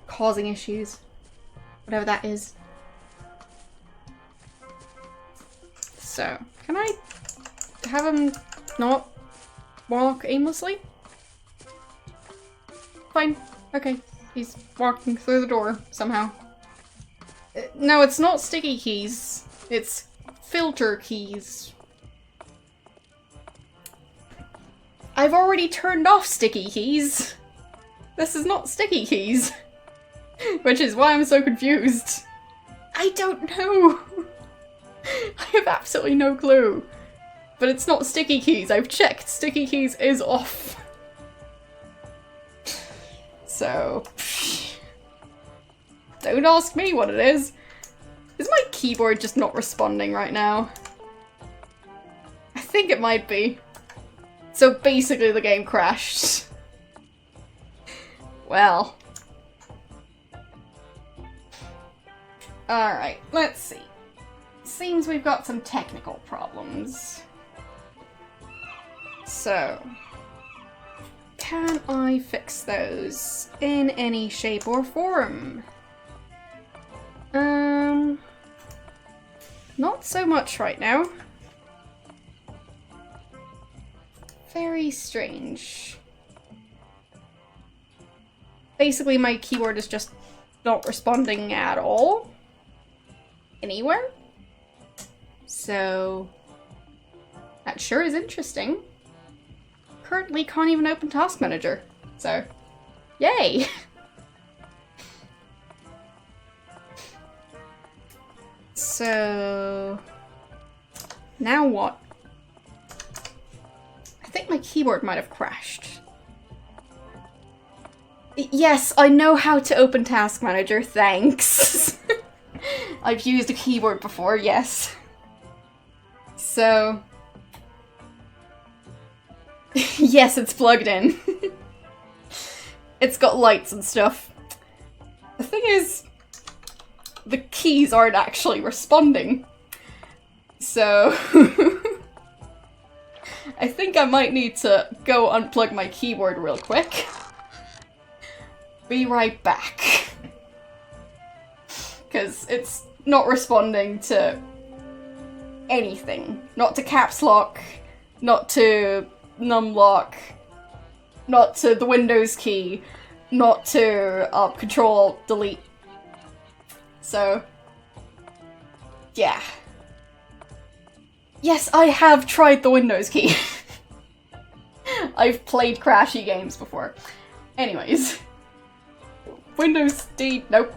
causing issues. Whatever that is. So, can I have him not walk aimlessly? Fine. Okay, he's walking through the door somehow. No, it's not sticky keys. It's filter keys. I've already turned off sticky keys. This is not sticky keys. Which is why I'm so confused. I don't know. I have absolutely no clue. But it's not sticky keys. I've checked. Sticky keys is off. So... don't ask me what it is. Is my keyboard just not responding right now? I think it might be. So basically the game crashed. Well. Alright, let's see. Seems we've got some technical problems. So, can I fix those in any shape or form? Not so much right now. Very strange. Basically, my keyboard is just not responding at all. Anywhere. So, that sure is interesting. Currently can't even open Task Manager. So, yay! So, now what? I think my keyboard might have crashed. Yes, I know how to open Task Manager, thanks. I've used a keyboard before, yes. So... yes, it's plugged in. It's got lights and stuff. The thing is, the keys aren't actually responding. So... I think I might need to go unplug my keyboard real quick. Be right back. Because it's not responding to anything. Not to caps lock, not to numlock, not to the Windows key, not to Control Delete. So, yeah. Yes, I have tried the Windows key. I've played crashy games before. Anyways. Windows D, nope.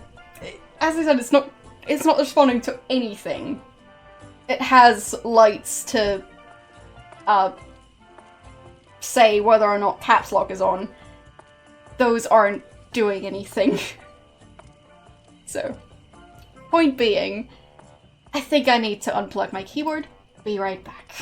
As I said, it's not responding to anything. It has lights to say whether or not caps lock is on. Those aren't doing anything. So, point being, I think I need to unplug my keyboard. Be right back.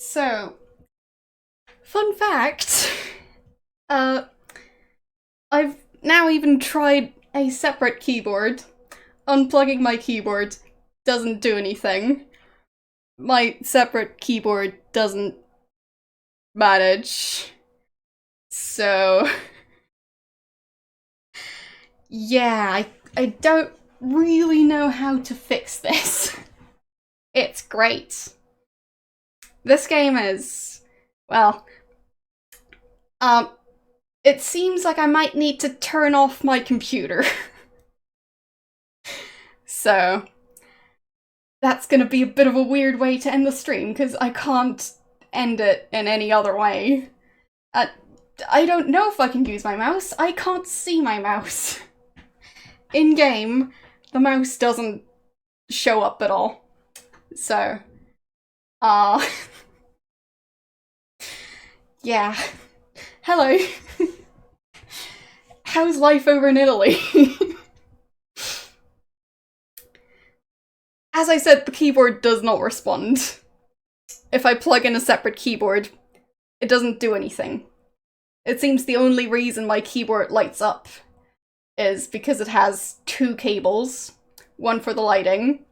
So, fun fact, I've now even tried a separate keyboard. Unplugging my keyboard doesn't do anything. My separate keyboard doesn't manage. So, yeah, I don't really know how to fix this. It's great. This game is, well, it seems like I might need to turn off my computer. So, that's gonna be a bit of a weird way to end the stream, because I can't end it in any other way. I don't know if I can use my mouse. I can't see my mouse. In-game, the mouse doesn't show up at all. So, yeah. Hello. How's life over in Italy? As I said, the keyboard does not respond. If I plug in a separate keyboard, it doesn't do anything. It seems the only reason my keyboard lights up is because it has two cables, one for the lighting.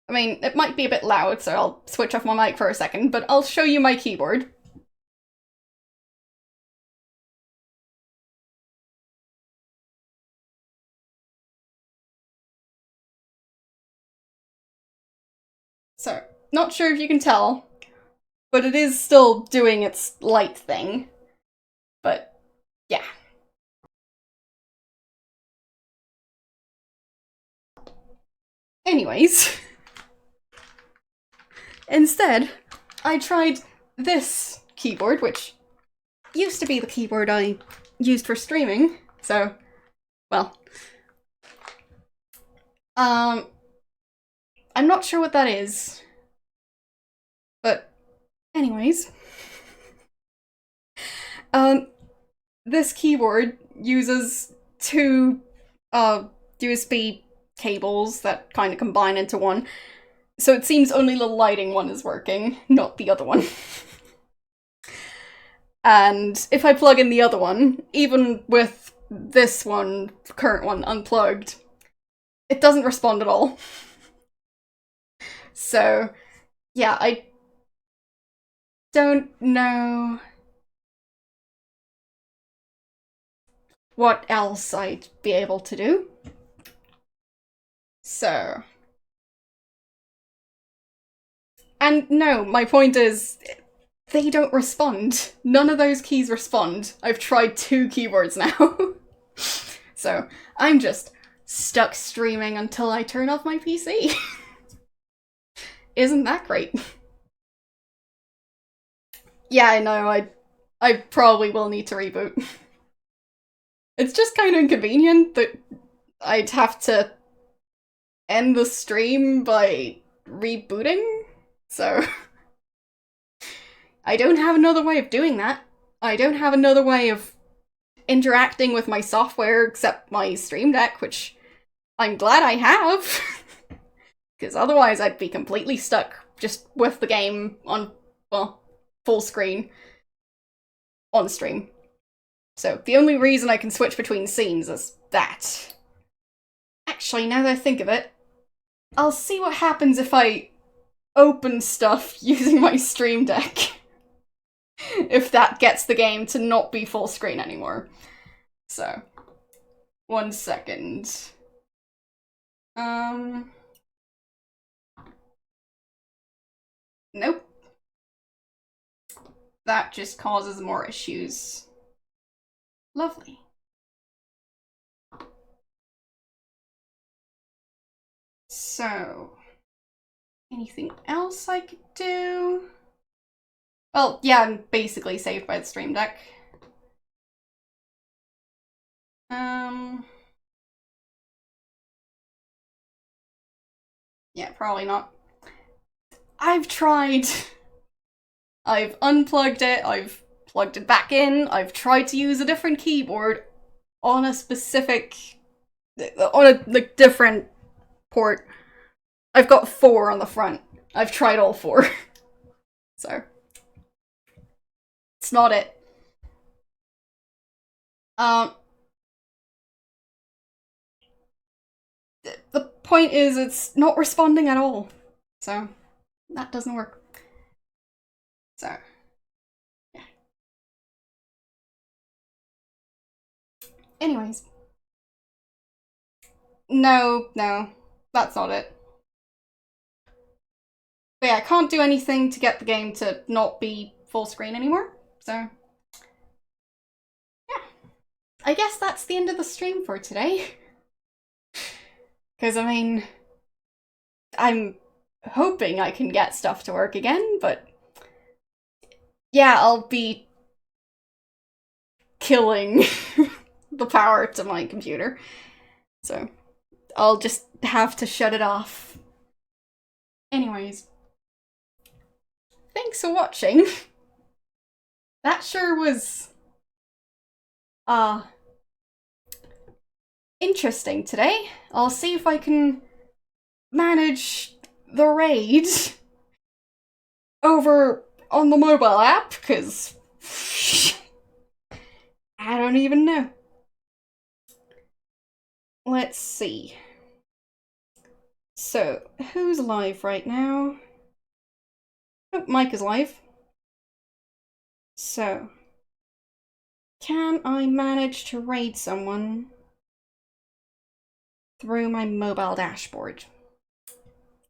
I mean, it might be a bit loud, so I'll switch off my mic for a second, but I'll show you my keyboard. So, not sure if you can tell, but it is still doing its light thing. But, yeah. Anyways, instead, I tried this keyboard, which used to be the keyboard I used for streaming, so, well. I'm not sure what that is, but anyways. This keyboard uses two, USB cables that kind of combine into one, so it seems only the lighting one is working, not the other one. And if I plug in the other one, even with this one, current one, unplugged, it doesn't respond at all. So, yeah, I don't know what else I'd be able to do. So. And no, my point is, they don't respond. None of those keys respond. I've tried 2 keyboards now. So, I'm just stuck streaming until I turn off my PC. Isn't that great? Yeah, I know, I probably will need to reboot. It's just kind of inconvenient that I'd have to end the stream by rebooting, so I don't have another way of doing that. I don't have another way of interacting with my software except my Stream Deck, which I'm glad I have, because otherwise I'd be completely stuck just with the game on, well, full screen on stream. So the only reason I can switch between scenes is that. Actually, now that I think of it, I'll see what happens if I open stuff using my Stream Deck. If that gets the game to not be full screen anymore. So, 1 second. Nope. That just causes more issues. Lovely. So, anything else I could do? Well, yeah, I'm basically saved by the Stream Deck. Yeah, probably not. I've tried. I've unplugged it, I've plugged it back in, I've tried to use a different keyboard on a specific, on a different port. I've got 4 on the front. I've tried all 4. So, it's not it. The point is, it's not responding at all. So, that doesn't work. So, yeah. Anyways. No, that's not it. But yeah, I can't do anything to get the game to not be full screen anymore, so yeah. I guess that's the end of the stream for today. Because, I mean, I'm hoping I can get stuff to work again, but yeah, I'll be killing the power to my computer. So I'll just have to shut it off. Anyways, thanks for watching. That sure was interesting today. I'll see if I can manage the raid over on the mobile app, because I don't even know. Let's see. So, who's live right now? Oh, Mike is live. So, can I manage to raid someone through my mobile dashboard?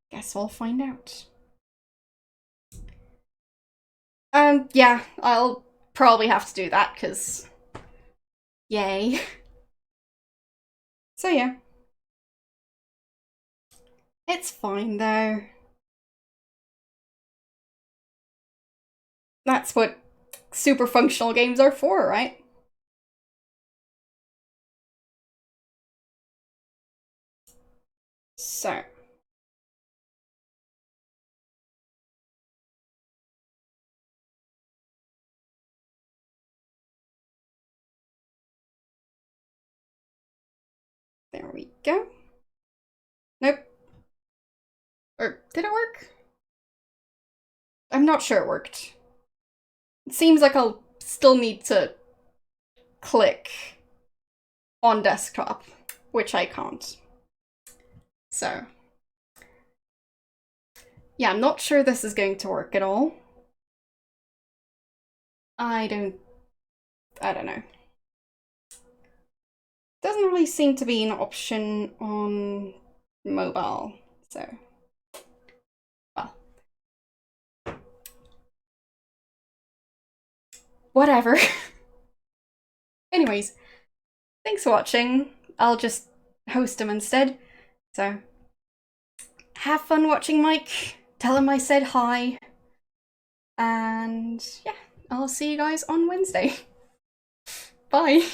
Guess we'll find out. Yeah, I'll probably have to do that, because yay. So yeah. It's fine, though. That's what super functional games are for, right? So. There we go. Nope. Or did it work? I'm not sure it worked. It seems like I'll still need to click on desktop, which I can't. So, yeah, I'm not sure this is going to work at all. I don't know. Doesn't really seem to be an option on mobile, so, well. Whatever. Anyways, thanks for watching. I'll just host him instead. So, have fun watching Mike. Tell him I said hi. And yeah, I'll see you guys on Wednesday. Bye.